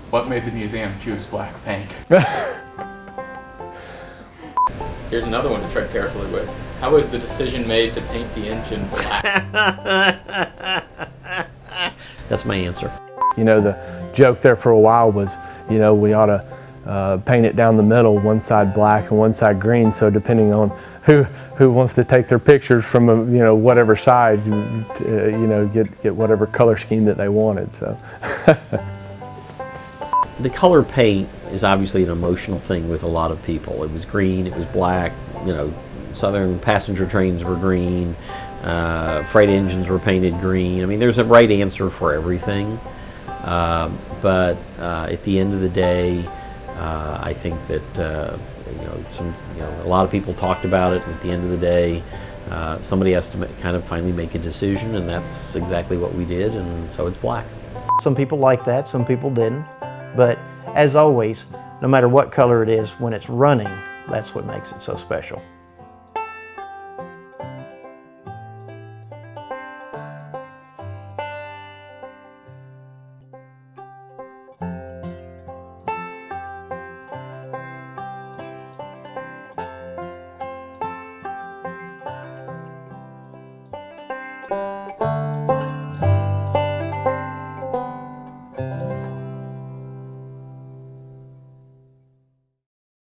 What made the museum choose black paint? Here's another one to tread carefully with. How was the decision made to paint the engine black? That's my answer. You know, the joke there for a while was, you know, we ought to paint it down the middle, one side black and one side green, so depending on who wants to take their pictures from, you know, whatever side, you know, get whatever color scheme that they wanted. So. The color paint is obviously an emotional thing with a lot of people. It was green, it was black, you know, Southern passenger trains were green, freight engines were painted green. I mean, there's a right answer for everything. But at the end of the day, I think that a lot of people talked about it. At the end of the day, somebody has to kind of finally make a decision, and that's exactly what we did, and so it's black. Some people like that, some people didn't. But as always, no matter what color it is, when it's running, that's what makes it so special.